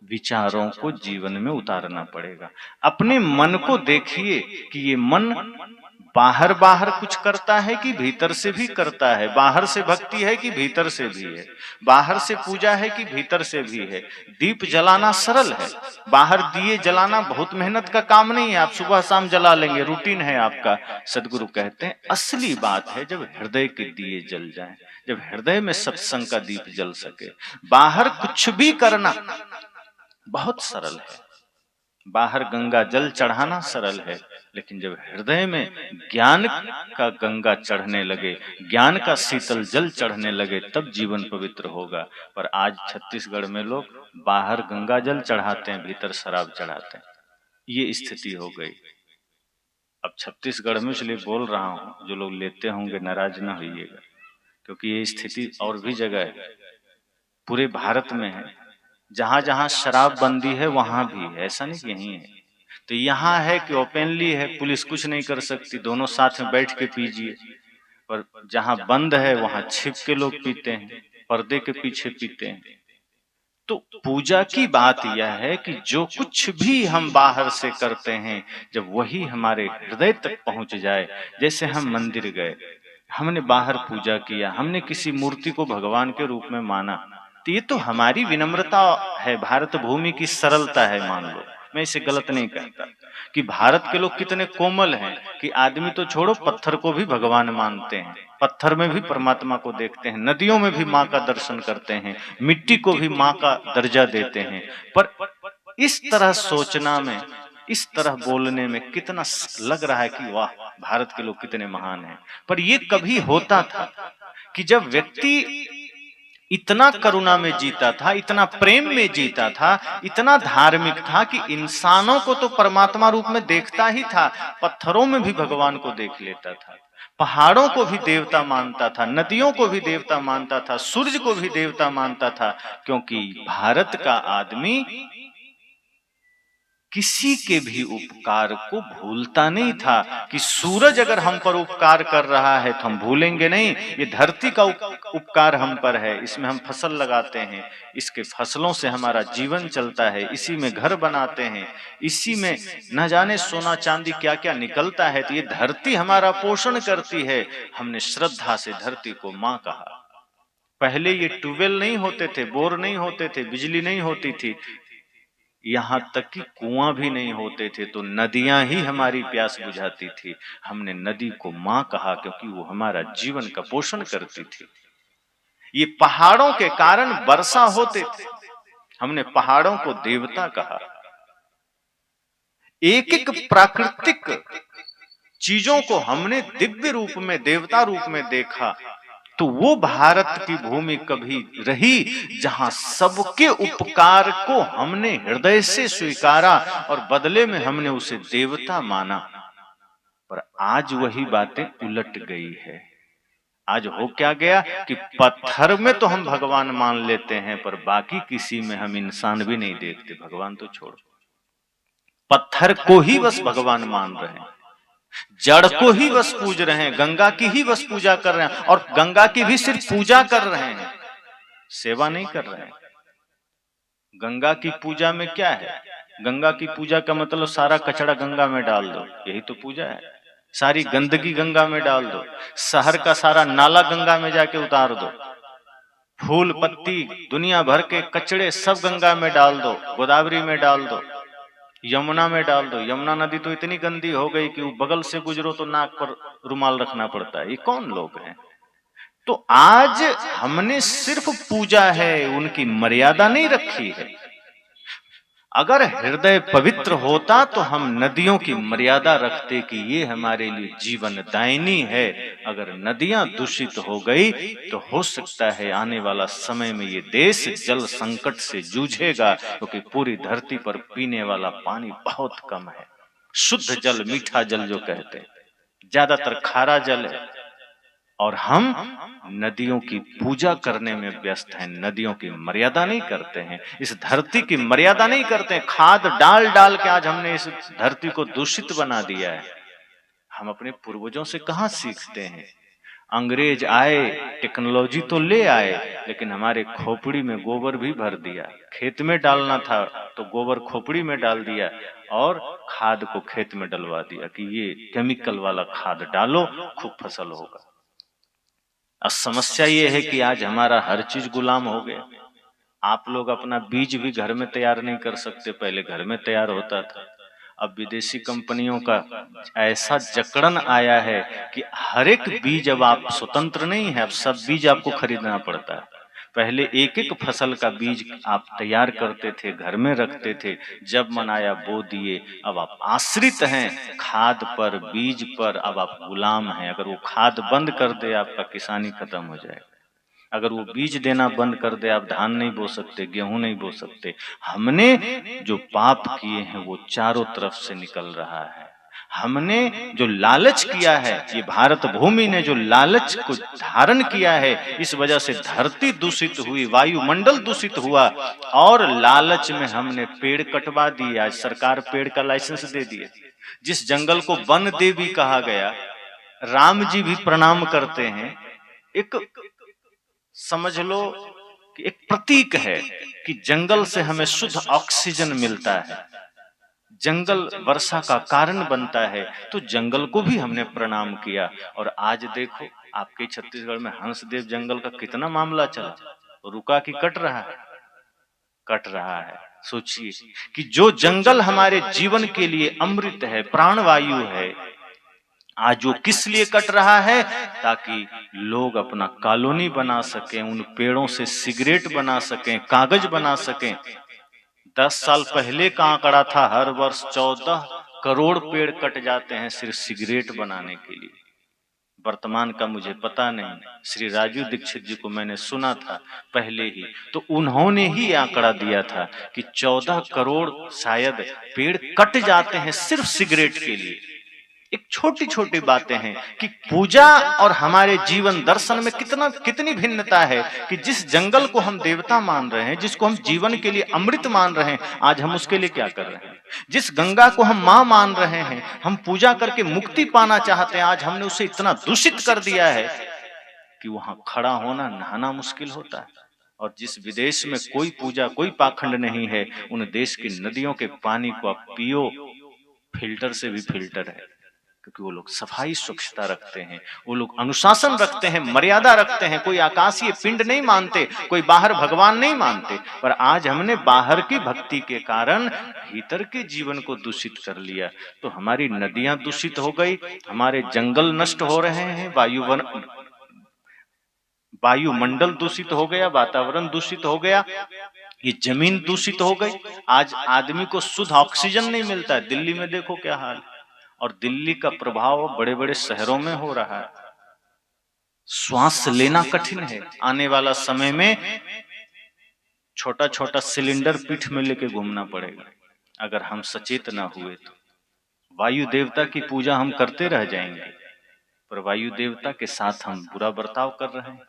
विचारों को जीवन में उतारना पड़ेगा। अपने मन को देखिए कि ये मन बाहर बाहर कुछ करता है कि भीतर से भी करता है, बाहर से भक्ति है कि भीतर से भी है, बाहर से पूजा है कि भीतर से भी है। दीप जलाना सरल है, बाहर दिए जलाना बहुत मेहनत का काम नहीं है, आप सुबह शाम जला लेंगे, रूटीन है आपका। सदगुरु कहते हैं असली बात है जब हृदय के दिए जल जाएं, जब हृदय में सत्संग का दीप जल सके। बाहर कुछ भी करना बहुत सरल है, बाहर गंगा जल चढ़ाना सरल है, लेकिन जब हृदय में ज्ञान का गंगा चढ़ने लगे, ज्ञान का शीतल जल चढ़ने लगे, तब जीवन पवित्र होगा। पर आज छत्तीसगढ़ में लोग बाहर गंगा जल चढ़ाते हैं, भीतर शराब चढ़ाते हैं, ये स्थिति हो गई। अब छत्तीसगढ़ में इसलिए बोल रहा हूं, जो लोग लेते होंगे नाराज ना होइएगा, क्योंकि ये स्थिति और भी जगह है, पूरे भारत में है। जहां जहां शराबबंदी है वहां भी है, ऐसा नहीं कि यहीं है। तो यहाँ है कि ओपनली है, पुलिस कुछ नहीं कर सकती, दोनों साथ में बैठ के पीजिए। पर जहां बंद है वहां छिप के लोग पीते हैं, पर्दे के पीछे पीते हैं। तो पूजा की बात यह है कि जो कुछ भी हम बाहर से करते हैं, जब वही हमारे हृदय तक पहुंच जाए। जैसे हम मंदिर गए, हमने बाहर पूजा किया, हमने किसी मूर्ति को भगवान के रूप में माना, तो ये तो हमारी विनम्रता है, भारत भूमि की सरलता है। मान लो, मैं इसे गलत नहीं कहता कि भारत के लोग कितने कोमल हैं कि आदमी तो छोड़ो, पत्थर को भी भगवान मानते हैं, पत्थर में भी परमात्मा को देखते हैं, नदियों में भी माँ का दर्शन करते हैं, मिट्टी को भी माँ का दर्जा देते हैं। पर इस तरह सोचना में, इस तरह बोलने में कितना लग रहा है कि वाह, भारत के लोग कितने महान हैं। पर ये कभी होता था कि जब व्यक्ति इतना करुणा में जीता था, इतना प्रेम में जीता था, इतना धार्मिक था कि इंसानों को तो परमात्मा रूप में देखता ही था, पत्थरों में भी भगवान को देख लेता था, पहाड़ों को भी देवता मानता था, नदियों को भी देवता मानता था, सूरज को भी देवता मानता था। क्योंकि भारत का आदमी किसी के भी उपकार को भूलता नहीं था कि सूरज अगर हम पर उपकार कर रहा है तो हम भूलेंगे नहीं। ये धरती का उपकार हम पर है, इसमें हम फसल लगाते हैं, इसके फसलों से हमारा जीवन चलता है, इसी में घर बनाते हैं, इसी में न जाने सोना चांदी क्या क्या निकलता है। तो ये धरती हमारा पोषण करती है। हमने श्रद्धा से धरती को माँ कहा। पहले ये ट्यूबवेल नहीं होते थे, बोर नहीं होते थे, बिजली नहीं होती थी, यहाँ तक कि कुआं भी नहीं होते थे, तो नदियां ही हमारी प्यास बुझाती थी। हमने नदी को माँ कहा क्योंकि वो हमारा जीवन का पोषण करती थी। ये पहाड़ों के कारण वर्षा होते थे, हमने पहाड़ों को देवता कहा। एक एक प्राकृतिक चीजों को हमने दिव्य रूप में, देवता रूप में देखा। तो वो भारत की भूमि कभी रही जहां सबके उपकार को हमने हृदय से स्वीकारा और बदले में हमने उसे देवता माना। पर आज वही बातें उलट गई है। आज हो क्या गया कि पत्थर में तो हम भगवान मान लेते हैं, पर बाकी किसी में हम इंसान भी नहीं देखते, भगवान तो छोड़ो, पत्थर को ही बस भगवान मान रहे हैं। जड़ को ही बस पूज रहे हैं, गंगा की ही बस पूजा कर रहे हैं, और गंगा की भी सिर्फ पूजा कर रहे हैं, सेवा नहीं कर रहे हैं। गंगा की पूजा में क्या है? गंगा की पूजा का मतलब सारा कचरा गंगा में डाल दो, यही तो पूजा है। सारी गंदगी गंगा में डाल दो, शहर का सारा नाला गंगा में जाके उतार दो, फूल पत्ती दुनिया भर के कचड़े सब गंगा में डाल दो, गोदावरी में डाल दो, यमुना में डाल दो। यमुना नदी तो इतनी गंदी हो गई कि वो बगल से गुजरो तो नाक पर रुमाल रखना पड़ता है। ये कौन लोग हैं? तो आज हमने सिर्फ पूजा है, उनकी मर्यादा नहीं रखी है। अगर हृदय पवित्र होता तो हम नदियों की मर्यादा रखते कि ये हमारे लिए जीवन दायिनी है। अगर नदियां दूषित हो गई तो हो सकता है आने वाला समय में ये देश जल संकट से जूझेगा, क्योंकि पूरी धरती पर पीने वाला पानी बहुत कम है। शुद्ध जल, मीठा जल जो कहते हैं, ज्यादातर खारा जल है। और हम नदियों की पूजा करने में व्यस्त हैं, नदियों की मर्यादा नहीं करते हैं, इस धरती की मर्यादा नहीं करते हैं। खाद डाल डाल के आज हमने इस धरती को दूषित बना दिया है। हम अपने पूर्वजों से कहाँ सीखते हैं? अंग्रेज आए, टेक्नोलॉजी तो ले आए, लेकिन हमारे खोपड़ी में गोबर भी भर दिया। खेत में डालना था तो गोबर खोपड़ी में डाल दिया और खाद को खेत में डलवा दिया कि ये केमिकल वाला खाद डालो, खूब फसल होगा। अब समस्या ये है कि आज हमारा हर चीज गुलाम हो गया। आप लोग अपना बीज भी घर में तैयार नहीं कर सकते, पहले घर में तैयार होता था। अब विदेशी कंपनियों का ऐसा जकड़न आया है कि हर एक बीज अब आप स्वतंत्र नहीं है, अब सब बीज आपको खरीदना पड़ता है। पहले एक एक फसल का बीज आप तैयार करते थे, घर में रखते थे, जब मन आया बो दिए। अब आप आश्रित हैं खाद पर, बीज पर, अब आप गुलाम हैं। अगर वो खाद बंद कर दे आपका किसानी खत्म हो जाएगा। अगर वो बीज देना बंद कर दे आप धान नहीं बो सकते, गेहूं नहीं बो सकते। हमने जो पाप किए हैं वो चारों तरफ से निकल रहा है। हमने जो लालच किया है, ये भारत भूमि ने जो लालच को धारण किया है, इस वजह से धरती दूषित हुई, वायुमंडल दूषित हुआ। और लालच में हमने पेड़ कटवा दिए। आज सरकार पेड़ का लाइसेंस दे दिए। जिस जंगल को वन देवी कहा गया, राम जी भी प्रणाम करते हैं, एक समझ लो कि एक प्रतीक है कि जंगल से हमें शुद्ध ऑक्सीजन मिलता है, जंगल वर्षा का कारण बनता है। तो जंगल को भी हमने प्रणाम किया। और आज देखो आपके छत्तीसगढ़ में हंसदेव जंगल का कितना मामला चला, रुका कि कट रहा है? कट रहा है। सोचिए कि जो जंगल हमारे जीवन के लिए अमृत है, प्राणवायु है, आज वो किस लिए कट रहा है? ताकि लोग अपना कॉलोनी बना सकें, उन पेड़ों से सिगरेट बना सकें, कागज बना सकें। 10 साल पहले का आंकड़ा था, हर वर्ष 14 करोड़ पेड़ कट जाते हैं सिर्फ सिगरेट बनाने के लिए। वर्तमान का मुझे पता नहीं, श्री राजू दीक्षित जी को मैंने सुना था पहले ही, तो उन्होंने ही आंकड़ा दिया था कि 14 करोड़ शायद पेड़ कट जाते हैं सिर्फ सिगरेट के लिए। एक छोटी छोटी बातें हैं कि पूजा और हमारे जीवन दर्शन में कितनी भिन्नता है कि जिस जंगल को हम देवता मान रहे हैं, जिसको हम जीवन के लिए अमृत मान रहे हैं, आज हम उसके लिए क्या कर रहे हैं? जिस गंगा को हम मां मान रहे हैं, हम पूजा करके मुक्ति पाना चाहते हैं, आज हमने उसे इतना दूषित कर दिया है कि वहां खड़ा होना, नहाना मुश्किल होता है। और जिस विदेश में कोई पूजा, कोई पाखंड नहीं है, उन देश की नदियों के पानी को आप पियो, फिल्टर से भी फिल्टर है, क्योंकि वो लोग सफाई स्वच्छता रखते हैं, वो लोग अनुशासन रखते हैं, मर्यादा रखते हैं। कोई आकाशीय पिंड नहीं मानते, कोई बाहर भगवान नहीं मानते। पर आज हमने बाहर की भक्ति के कारण भीतर के जीवन को दूषित कर लिया। तो हमारी नदियां दूषित हो गई, हमारे जंगल नष्ट हो रहे हैं, वायुमंडल दूषित हो गया, वातावरण दूषित हो गया, ये जमीन दूषित हो गई। आज आदमी को शुद्ध ऑक्सीजन नहीं मिलता है। दिल्ली में देखो क्या हाल है, और दिल्ली का प्रभाव बड़े बड़े शहरों में हो रहा है। श्वास लेना कठिन है। आने वाला समय में छोटा छोटा सिलेंडर पीठ में लेके घूमना पड़ेगा अगर हम सचेत ना हुए तो। वायु देवता की पूजा हम करते रह जाएंगे, पर वायु देवता के साथ हम बुरा बर्ताव कर रहे हैं,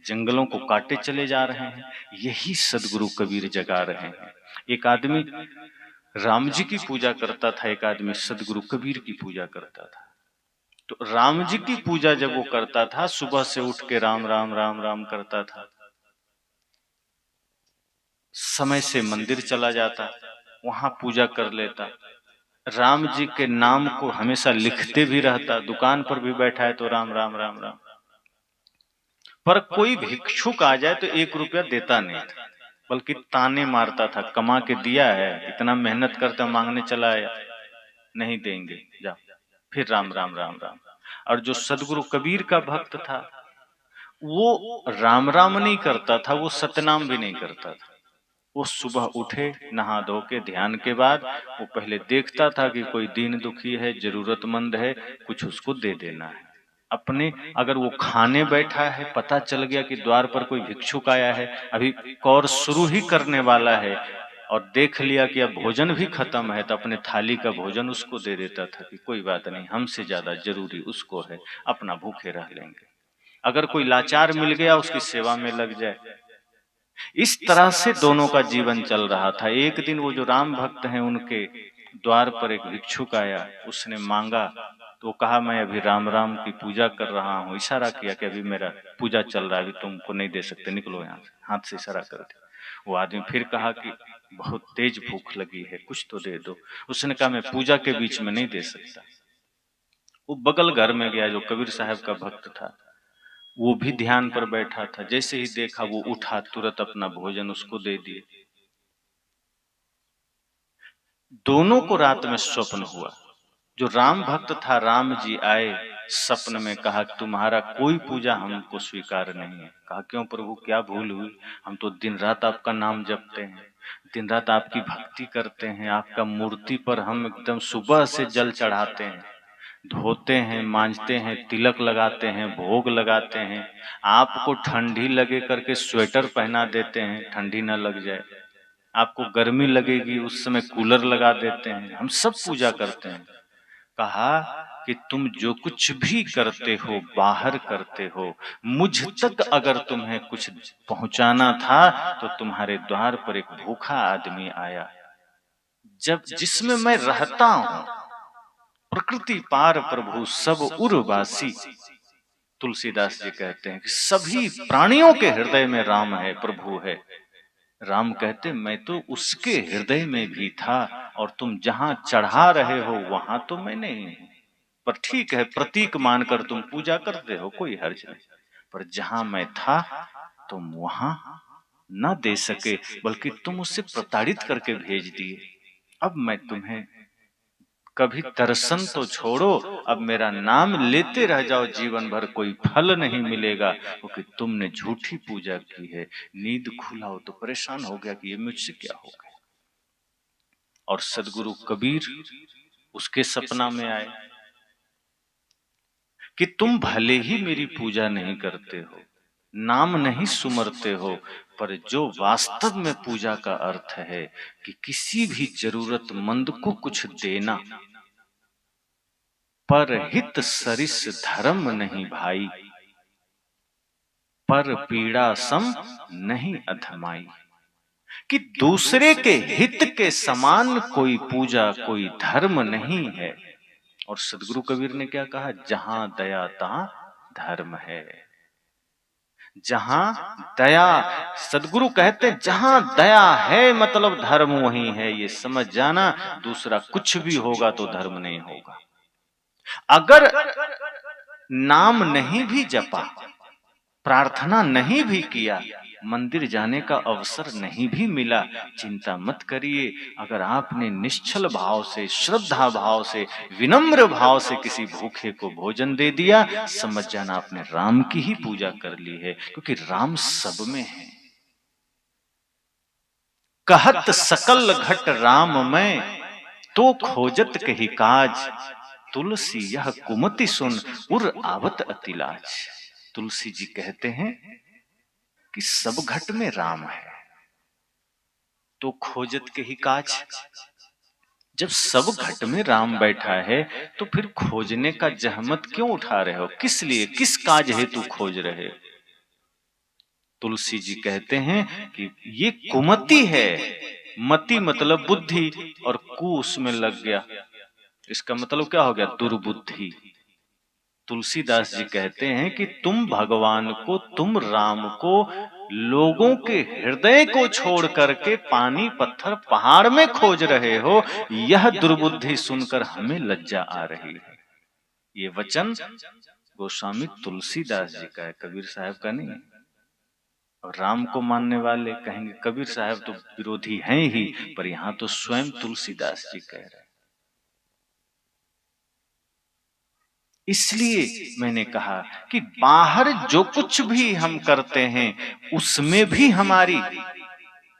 जंगलों को काटे चले जा रहे हैं। यही सदगुरु कबीर जगा रहे हैं। एक आदमी राम जी की पूजा करता था, एक आदमी सदगुरु कबीर की पूजा करता था। तो राम जी की पूजा जब वो करता था, सुबह से उठ के राम राम राम राम करता था, समय से मंदिर चला जाता, वहां पूजा कर लेता, राम जी के नाम को हमेशा लिखते भी रहता, दुकान पर भी बैठा है तो राम राम राम राम। पर कोई भिक्षुक आ जाए तो 1 रुपया देता नहीं था, बल्कि ताने मारता था, कमा के दिया है, इतना मेहनत करता मांगने चला आया, नहीं देंगे, जाओ। फिर राम राम राम राम। और जो सदगुरु कबीर का भक्त था, वो राम राम नहीं करता था, वो सतनाम भी नहीं करता था। वो सुबह उठे, नहा धो के ध्यान के बाद वो पहले देखता था कि कोई दीन दुखी है, जरूरतमंद है, कुछ उसको दे देना है। अपने अगर वो खाने बैठा है, पता चल गया कि द्वार पर कोई भिक्षुक आया है, अभी कौर शुरू ही करने वाला है, और देख लिया कि अब भोजन भी खत्म है, तो अपने थाली का भोजन उसको दे देता था कि कोई बात नहीं, हमसे ज्यादा जरूरी उसको है, अपना भूखे रह लेंगे। अगर कोई लाचार मिल गया, उसकी सेवा में लग जाए। इस तरह से दोनों का जीवन चल रहा था। एक दिन वो जो राम भक्त हैं, उनके द्वार पर एक भिक्षुक आया, उसने मांगा तो कहा मैं अभी राम राम की पूजा कर रहा हूँ, इशारा किया कि अभी मेरा पूजा चल रहा है, अभी तुमको नहीं दे सकते, निकलो यहाँ से, हाथ से इशारा कर दिया। वो आदमी फिर कहा कि बहुत तेज भूख लगी है, कुछ तो दे दो। उसने कहा मैं पूजा के बीच में नहीं दे सकता। वो बगल घर में गया, जो कबीर साहब का भक्त था, वो भी ध्यान पर बैठा था, जैसे ही देखा वो उठा, तुरंत अपना भोजन उसको दे दिए। दोनों को रात में स्वप्न हुआ। जो राम भक्त था, राम जी आए सपन में, कहा तुम्हारा कोई पूजा हमको स्वीकार नहीं है। कहा क्यों प्रभु, क्या भूल हुई? हम तो दिन रात आपका नाम जपते हैं, दिन रात आपकी भक्ति करते हैं, आपका मूर्ति पर हम एकदम सुबह से जल चढ़ाते हैं, धोते हैं, मांजते हैं, तिलक लगाते हैं, भोग लगाते हैं, आपको ठंडी लगे करके स्वेटर पहना देते हैं, ठंडी ना लग जाए, आपको गर्मी लगेगी उस समय कूलर लगा देते हैं, हम सब पूजा करते हैं। कहा कि तुम जो कुछ भी करते हो, बाहर करते हो, मुझ तक अगर तुम्हें कुछ पहुंचाना था तो तुम्हारे द्वार पर एक भूखा आदमी आया, जब जिसमें मैं रहता हूं, प्रकृति पार प्रभु सब उर्वासी। तुलसीदास जी कहते हैं कि सभी प्राणियों के हृदय में राम है, प्रभु है। राम कहते मैं तो उसके हृदय में भी था, और तुम जहां चढ़ा रहे हो वहां तो मैं नहीं हूं, पर ठीक है, प्रतीक मानकर तुम पूजा करते हो, कोई हर्ज नहीं, पर जहां मैं था तुम वहां न दे सके, बल्कि तुम उससे प्रताड़ित करके भेज दिए। अब मैं तुम्हें कभी दर्शन तो छोड़ो, अब मेरा नाम लेते रह जाओ जीवन भर, कोई फल नहीं मिलेगा, क्योंकि तुमने झूठी पूजा की है। नींद खुला हो तो परेशान हो गया कि ये मुझसे क्या हो गया। और सदगुरु कबीर उसके सपना में आए कि तुम भले ही मेरी पूजा नहीं करते हो, नाम नहीं सुमरते हो, पर जो वास्तव में पूजा का अर्थ है कि किसी भी जरूरतमंद को कुछ देना, पर हित सरिस धर्म नहीं भाई, पर पीड़ा सम नहीं अधमाई। कि दूसरे के हित के समान कोई पूजा, कोई धर्म नहीं है। और सदगुरु कबीर ने क्या कहा, जहां दया तहां धर्म है। जहां दया, सदगुरु कहते जहां दया है मतलब धर्म वही है, ये समझ जाना। दूसरा कुछ भी होगा तो धर्म नहीं होगा। अगर नाम नहीं भी जपा, प्रार्थना नहीं भी किया, मंदिर जाने का अवसर नहीं भी मिला, चिंता मत करिए। अगर आपने निश्चल भाव से, श्रद्धा भाव से, विनम्र भाव से किसी भूखे को भोजन दे दिया, समझ जाना आपने राम की ही पूजा कर ली है, क्योंकि राम सब में है। कहत सकल घट राम में, तो खोजत कही काज, तुलसी यह कुमति सुन उर आवत अतिलाज। तुलसी जी कहते हैं कि सब घट में राम है, तो खोजत के ही काज। जब सब घट में राम बैठा है तो फिर खोजने का जहमत क्यों उठा रहे हो? किस लिए, किस काज हेतु खोज रहे हो? तुलसी जी कहते हैं कि ये कुमति है। मति मतलब बुद्धि, और कु उसमें लग गया, इसका मतलब क्या हो गया? दुर्बुद्धि। तुलसीदास जी कहते हैं कि तुम भगवान को, तुम राम को लोगों के हृदय को छोड़ करके पानी पत्थर पहाड़ में खोज रहे हो, यह दुर्बुद्धि सुनकर हमें लज्जा आ रही है। ये वचन गोस्वामी तुलसीदास जी का है, कबीर साहब का नहीं है। और राम को मानने वाले कहेंगे कबीर साहब तो विरोधी हैं ही, पर यहां तो स्वयं तुलसीदास जी कह रहे हैं। इसलिए मैंने कहा कि बाहर जो कुछ भी हम करते हैं उसमें भी हमारी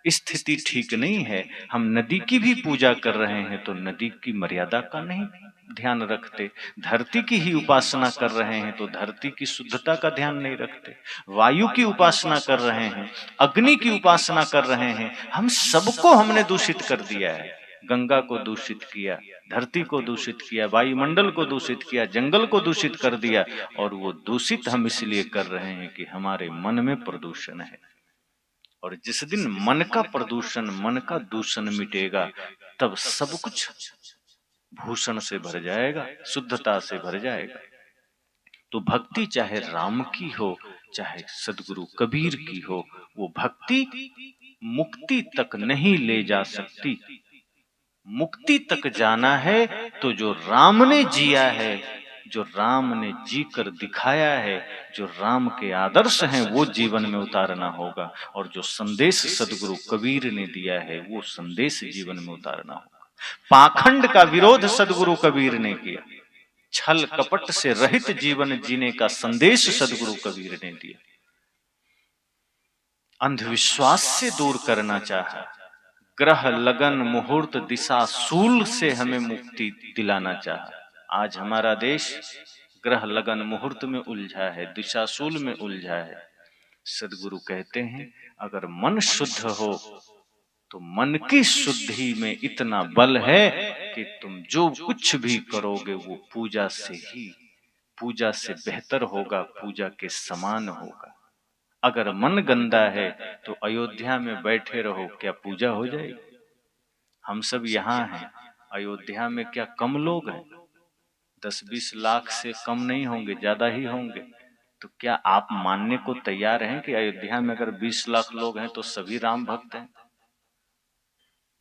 स्थिति ठीक नहीं है। हम नदी की भी पूजा कर रहे हैं तो नदी की मर्यादा का नहीं ध्यान रखते, धरती की ही उपासना कर रहे हैं तो धरती की शुद्धता का ध्यान नहीं रखते, वायु की उपासना कर रहे हैं, अग्नि की उपासना कर रहे हैं, हम सबको हमने दूषित कर दिया है। गंगा को दूषित किया, धरती को दूषित किया, वायुमंडल को दूषित किया, जंगल को दूषित कर दिया। और वो दूषित हम इसलिए कर रहे हैं कि हमारे मन में प्रदूषण है। और जिस दिन मन का प्रदूषण, मन का दूषण मिटेगा, तब सब कुछ भूषण से भर जाएगा, शुद्धता से भर जाएगा। तो भक्ति चाहे राम की हो, चाहे सदगुरु कबीर की हो, वो भक्ति मुक्ति तक नहीं ले जा सकती। मुक्ति तक जाना है तो जो राम ने जिया है, जो राम ने जी कर दिखाया है, जो राम के आदर्श हैं, वो जीवन में उतारना होगा। और जो संदेश सदगुरु कबीर ने दिया है, वो संदेश जीवन में उतारना होगा। पाखंड का विरोध सदगुरु कबीर ने किया, छल कपट से रहित जीवन जीने का संदेश सदगुरु कबीर ने दिया, अंधविश्वास से दूर करना चाहा, ग्रह लगन मुहूर्त दिशा सूल से हमें मुक्ति दिलाना चाहा। आज हमारा देश ग्रह लगन मुहूर्त में उलझा है, दिशाशूल में उलझा है। सदगुरु कहते हैं अगर मन शुद्ध हो तो मन की शुद्धि में इतना बल है कि तुम जो कुछ भी करोगे वो पूजा से ही, पूजा से बेहतर होगा, पूजा के समान होगा। अगर मन गंदा है तो अयोध्या में बैठे रहो, क्या पूजा हो जाएगी? हम सब यहाँ हैं, अयोध्या में क्या कम लोग हैं? 10-20 लाख से कम नहीं होंगे, ज्यादा ही होंगे। तो क्या आप मानने को तैयार हैं कि अयोध्या में अगर 20 लाख लोग हैं तो सभी राम भक्त हैं?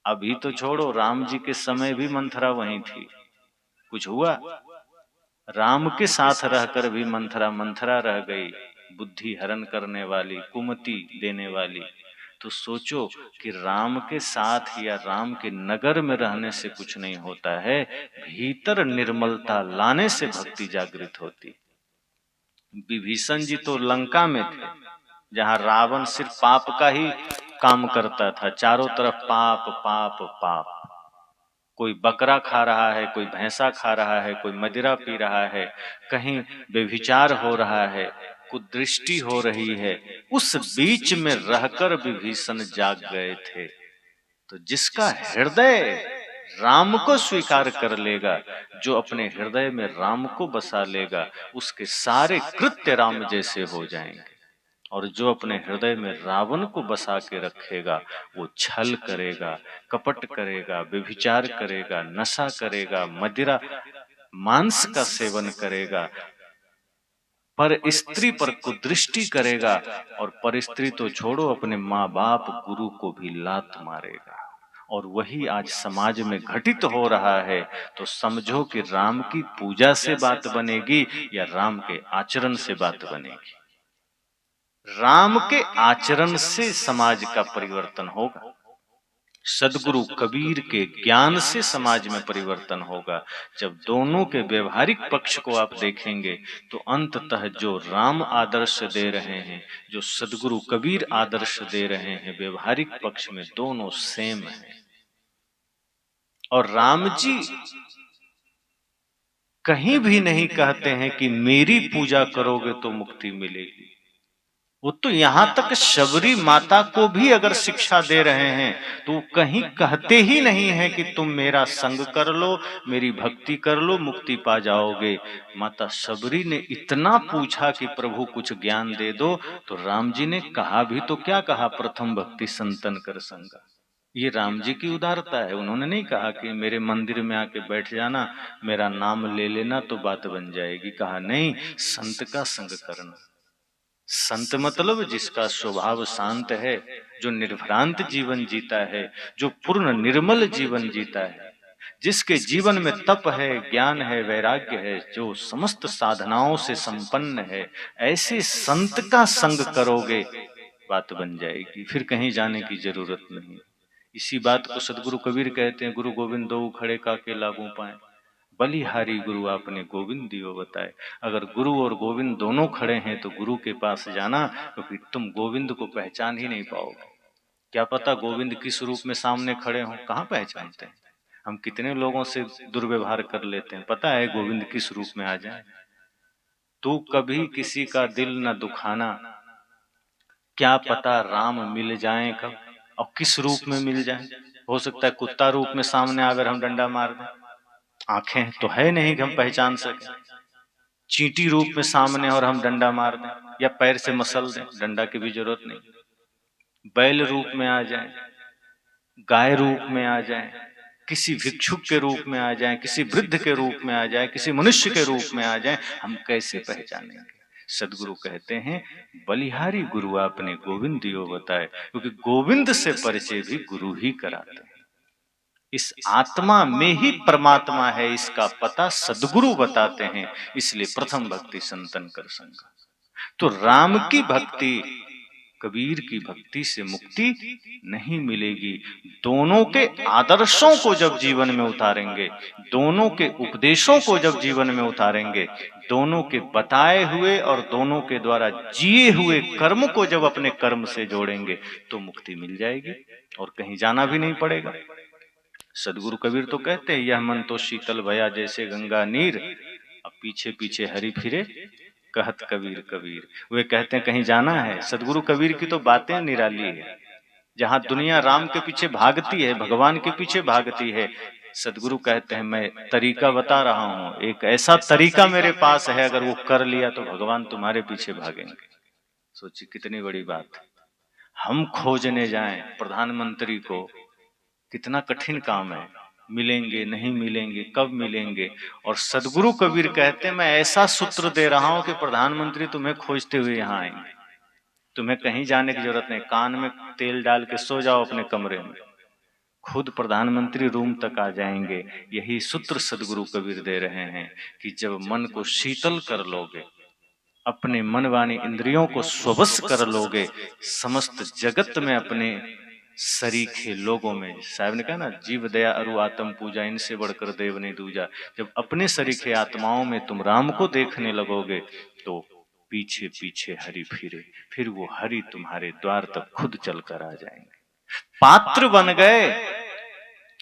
अभी तो छोड़ो, राम जी के समय भी मंथरा वहीं थी, कुछ हुआ? राम के साथ रहकर भी मंथरा रह गई, बुद्धि हरण करने वाली, कुमति देने वाली। तो सोचो कि राम के साथ या राम के नगर में रहने से कुछ नहीं होता है, भीतर निर्मलता लाने से भक्ति जागृत होती। विभीषण जी तो लंका में थे, जहां रावण सिर्फ पाप का ही काम करता था, चारों तरफ पाप पाप पाप। कोई बकरा खा रहा है, कोई भैंसा खा रहा है, कोई मदिरा पी रहा है, कहीं व्यभिचार हो रहा है, कुदृष्टि हो रही है। उस बीच में रहकर विभीषण जाग गए थे। तो जिसका हृदय राम को स्वीकार कर लेगा, जो अपने हृदय में राम को बसा लेगा, उसके सारे कृत्य राम जैसे हो जाएंगे। और जो अपने हृदय में रावण को बसा के रखेगा, वो छल करेगा, कपट करेगा, व्यभिचार करेगा, नशा करेगा, मदिरा मांस का सेवन करेगा, पर स्त्री पर कुदृष्टि करेगा, और पर स्त्री तो छोड़ो, अपने माँ बाप गुरु को भी लात मारेगा। और वही आज समाज में घटित हो रहा है। तो समझो कि राम की पूजा से बात बनेगी या राम के आचरण से बात बनेगी। राम के आचरण से समाज का परिवर्तन होगा, सदगुरु कबीर के ज्ञान से समाज में परिवर्तन होगा। जब दोनों के व्यवहारिक पक्ष को आप देखेंगे तो अंततः जो राम आदर्श दे रहे हैं, जो सदगुरु कबीर आदर्श दे रहे हैं, व्यवहारिक पक्ष में दोनों सेम हैं। और राम जी कहीं भी नहीं कहते हैं कि मेरी पूजा करोगे तो मुक्ति मिलेगी। वो तो यहां तक शबरी माता को भी अगर शिक्षा दे रहे हैं तो कहीं कहते ही नहीं है कि तुम मेरा संग कर लो, मेरी भक्ति कर लो, मुक्ति पा जाओगे। माता शबरी ने इतना पूछा कि प्रभु कुछ ज्ञान दे दो, तो राम जी ने कहा भी तो क्या कहा, प्रथम भक्ति संतन कर संगा। ये राम जी की उदारता है। उन्होंने नहीं कहा कि मेरे मंदिर में आके बैठ जाना, मेरा नाम ले लेना तो बात बन जाएगी। कहा नहीं, संत का संग करना। संत मतलब जिसका स्वभाव शांत है, जो निर्भ्रांत जीवन जीता है, जो पूर्ण निर्मल जीवन जीता है, जिसके जीवन में तप है, ज्ञान है, वैराग्य है, जो समस्त साधनाओं से संपन्न है, ऐसे संत का संग करोगे बात बन जाएगी, फिर कहीं जाने की जरूरत नहीं। इसी बात को सदगुरु कबीर कहते हैं, गुरु गोविंद दो खड़े काके लागू पाए, बलिहारी गुरु आपने गोविंद दियो बताए। अगर गुरु और गोविंद दोनों खड़े हैं तो गुरु के पास जाना, क्योंकि तुम गोविंद को पहचान ही नहीं पाओगे। क्या पता गोविंद किस रूप में सामने खड़े हों, कहाँ पहचानते हैं। हम कितने लोगों से दुर्व्यवहार कर लेते हैं, पता है गोविंद किस रूप में आ जाए। तू कभी किसी का दिल न दुखाना, क्या पता राम मिल जाए कब और किस रूप में मिल जाए। हो सकता है कुत्ता रूप में सामने आकर हम डंडा मार दें, आंखें तो है नहीं कि हम पहचान सके। चींटी रूप में सामने और हम डंडा मार दें या पैर से मसल दें, डंडा की भी जरूरत नहीं। बैल रूप में आ जाए, गाय रूप में आ जाए, किसी भिक्षुक के रूप में आ जाए, किसी वृद्ध के रूप में आ जाए, किसी मनुष्य के रूप में आ जाए, हम कैसे पहचानेंगे। सदगुरु कहते हैं बलिहारी गुरु आपने गोविंद दियो बताए, क्योंकि गोविंद से परिचय भी गुरु ही कराते हैं। इस आत्मा में ही परमात्मा है, इसका पता सदगुरु बताते हैं। इसलिए प्रथम भक्ति संतन कर संग। तो राम की भक्ति, कबीर की भक्ति से मुक्ति नहीं मिलेगी। दोनों के आदर्शों को जब जीवन में उतारेंगे, दोनों के उपदेशों को जब जीवन में उतारेंगे, दोनों के बताए हुए और दोनों के द्वारा जिए हुए कर्म को जब अपने कर्म से जोड़ेंगे तो मुक्ति मिल जाएगी और कहीं जाना भी नहीं पड़ेगा। सदगुरु कबीर तो कहते हैं यह मन तो शीतल भया जैसे गंगा नीर, अब पीछे पीछे हरि फिरे कहत कबीर कबीर। वे कहते हैं कहीं जाना है। सदगुरु कबीर की तो बातें निराली है। जहां दुनिया राम के पीछे भागती है, भगवान के पीछे भागती है, सदगुरु कहते हैं मैं तरीका बता रहा हूं, एक ऐसा तरीका मेरे पास है, अगर वो कर लिया तो भगवान तुम्हारे पीछे भागेंगे। सोचिए कितनी बड़ी बात है। हम खोजने जाएं प्रधानमंत्री को, कितना कठिन काम है। मिलेंगे नहीं मिलेंगे, कब मिलेंगे। और सदगुरु कबीर कहते हैं मैं ऐसा सूत्र दे रहा हूं कि प्रधानमंत्री तुम्हें खोजते हुए यहां आएंगे, तुम्हें कहीं जाने की जरूरत नहीं। कान में तेल डाल के सो जाओ अपने कमरे में, खुद प्रधानमंत्री रूम तक आ जाएंगे। यही सूत्र सदगुरु कबीर दे रहे हैं कि जब मन को शीतल कर लोगे, अपने मन वाणी इंद्रियों को स्वबस कर लोगे, समस्त जगत में अपने सरीखे लोगों में, साहब ने कहा ना जीव दया अरु आत्म पूजा, इनसे बढ़कर देव ने दूजा। जब अपने सरीखे आत्माओं में तुम राम को देखने लगोगे तो पीछे पीछे हरि फिरे, फिर वो हरि तुम्हारे द्वार तक खुद चलकर आ जाएंगे। पात्र बन गए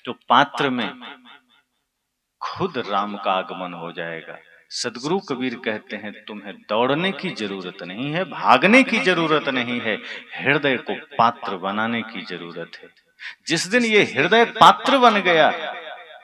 तो पात्र में खुद राम का आगमन हो जाएगा। सदगुरु कबीर कहते हैं तुम्हें दौड़ने की जरूरत नहीं है, भागने की जरूरत नहीं है, हृदय को पात्र बनाने की जरूरत है। जिस दिन ये हृदय पात्र बन गया,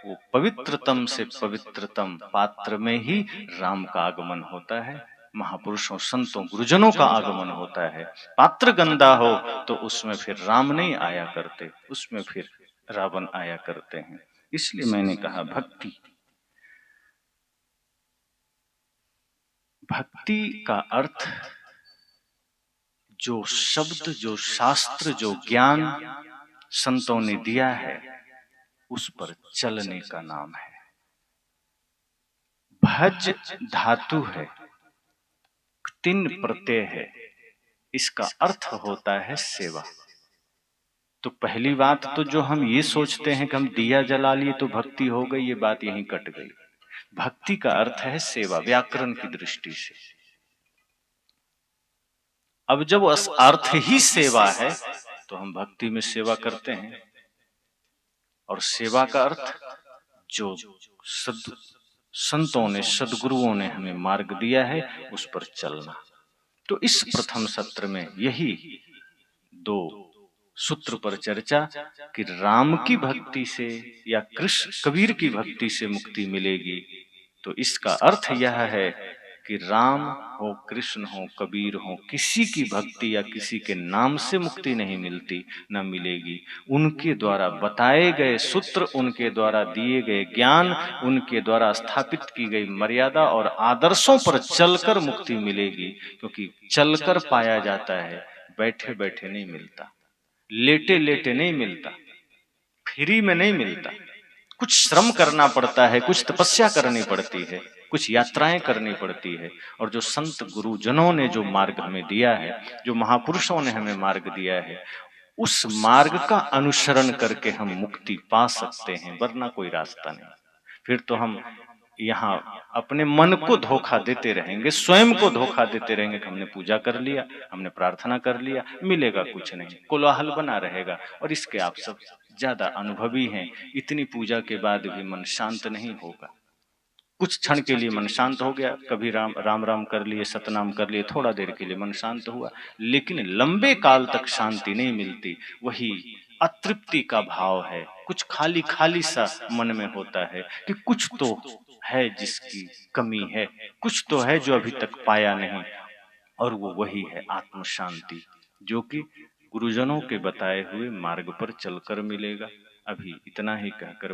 वो पवित्रतम से पवित्रतम पात्र में ही राम का आगमन होता है, महापुरुषों संतों गुरुजनों का आगमन होता है। पात्र गंदा हो तो उसमें फिर राम नहीं आया करते, उसमें फिर रावण आया करते हैं। इसलिए मैंने कहा भक्ति, भक्ति का अर्थ जो शब्द, जो शास्त्र, जो ज्ञान संतों ने दिया है उस पर चलने का नाम है। भज धातु है, तीन प्रत्यय है, इसका अर्थ होता है सेवा। तो पहली बात तो जो हम ये सोचते हैं कि हम दिया जला लिए तो भक्ति हो गई, ये बात यहीं कट गई। भक्ति का अर्थ है सेवा, व्याकरण की दृष्टि से। अब जब अर्थ ही सेवा है तो हम भक्ति में सेवा करते हैं, और सेवा का अर्थ जो संतों ने, सदगुरुओं ने हमें मार्ग दिया है उस पर चलना। तो इस प्रथम सत्र में यही दो सूत्र पर चर्चा कि राम की भक्ति से या कृष्ण कबीर की भक्ति से मुक्ति मिलेगी। तो इसका अर्थ यह है कि राम हो, कृष्ण हो, कबीर हो, किसी की भक्ति या किसी के नाम से मुक्ति नहीं मिलती, न मिलेगी। उनके द्वारा बताए गए सूत्र, उनके द्वारा दिए गए ज्ञान, उनके द्वारा स्थापित की गई मर्यादा और आदर्शों पर चलकर मुक्ति मिलेगी। क्योंकि चलकर पाया जाता है, बैठे बैठे नहीं मिलता, लेटे लेटे नहीं मिलता, फ्री में नहीं मिलता। कुछ श्रम करना पड़ता है, कुछ तपस्या करनी पड़ती है, कुछ यात्राएं करनी पड़ती है। और जो संत गुरुजनों ने जो मार्ग हमें दिया है, जो महापुरुषों ने हमें मार्ग दिया है, उस मार्ग का अनुसरण करके हम मुक्ति पा सकते हैं, वरना कोई रास्ता नहीं। फिर तो हम यहाँ अपने मन को धोखा देते रहेंगे, स्वयं को धोखा देते रहेंगे कि हमने पूजा कर लिया, हमने प्रार्थना कर लिया, मिलेगा कुछ नहीं, कोलाहल बना रहेगा। और इसके आप सब ज्यादा अनुभवी हैं, इतनी पूजा के बाद भी मन शांत नहीं होगा। कुछ क्षण के लिए मन शांत हो गया, कभी राम राम राम कर लिए, सतनाम कर लिए, थोड़ा देर के लिए मन शांत हुआ, लेकिन लंबे काल तक शांति नहीं मिलती। वही अतृप्ति का भाव है, कुछ खाली खाली सा मन में होता है कि कुछ तो है जिसकी कमी है, कुछ तो है जो अभी तक पाया नहीं। और वो वही है आत्म शांति, जो कि गुरुजनों के बताए हुए मार्ग पर चलकर मिलेगा। अभी इतना ही कहकर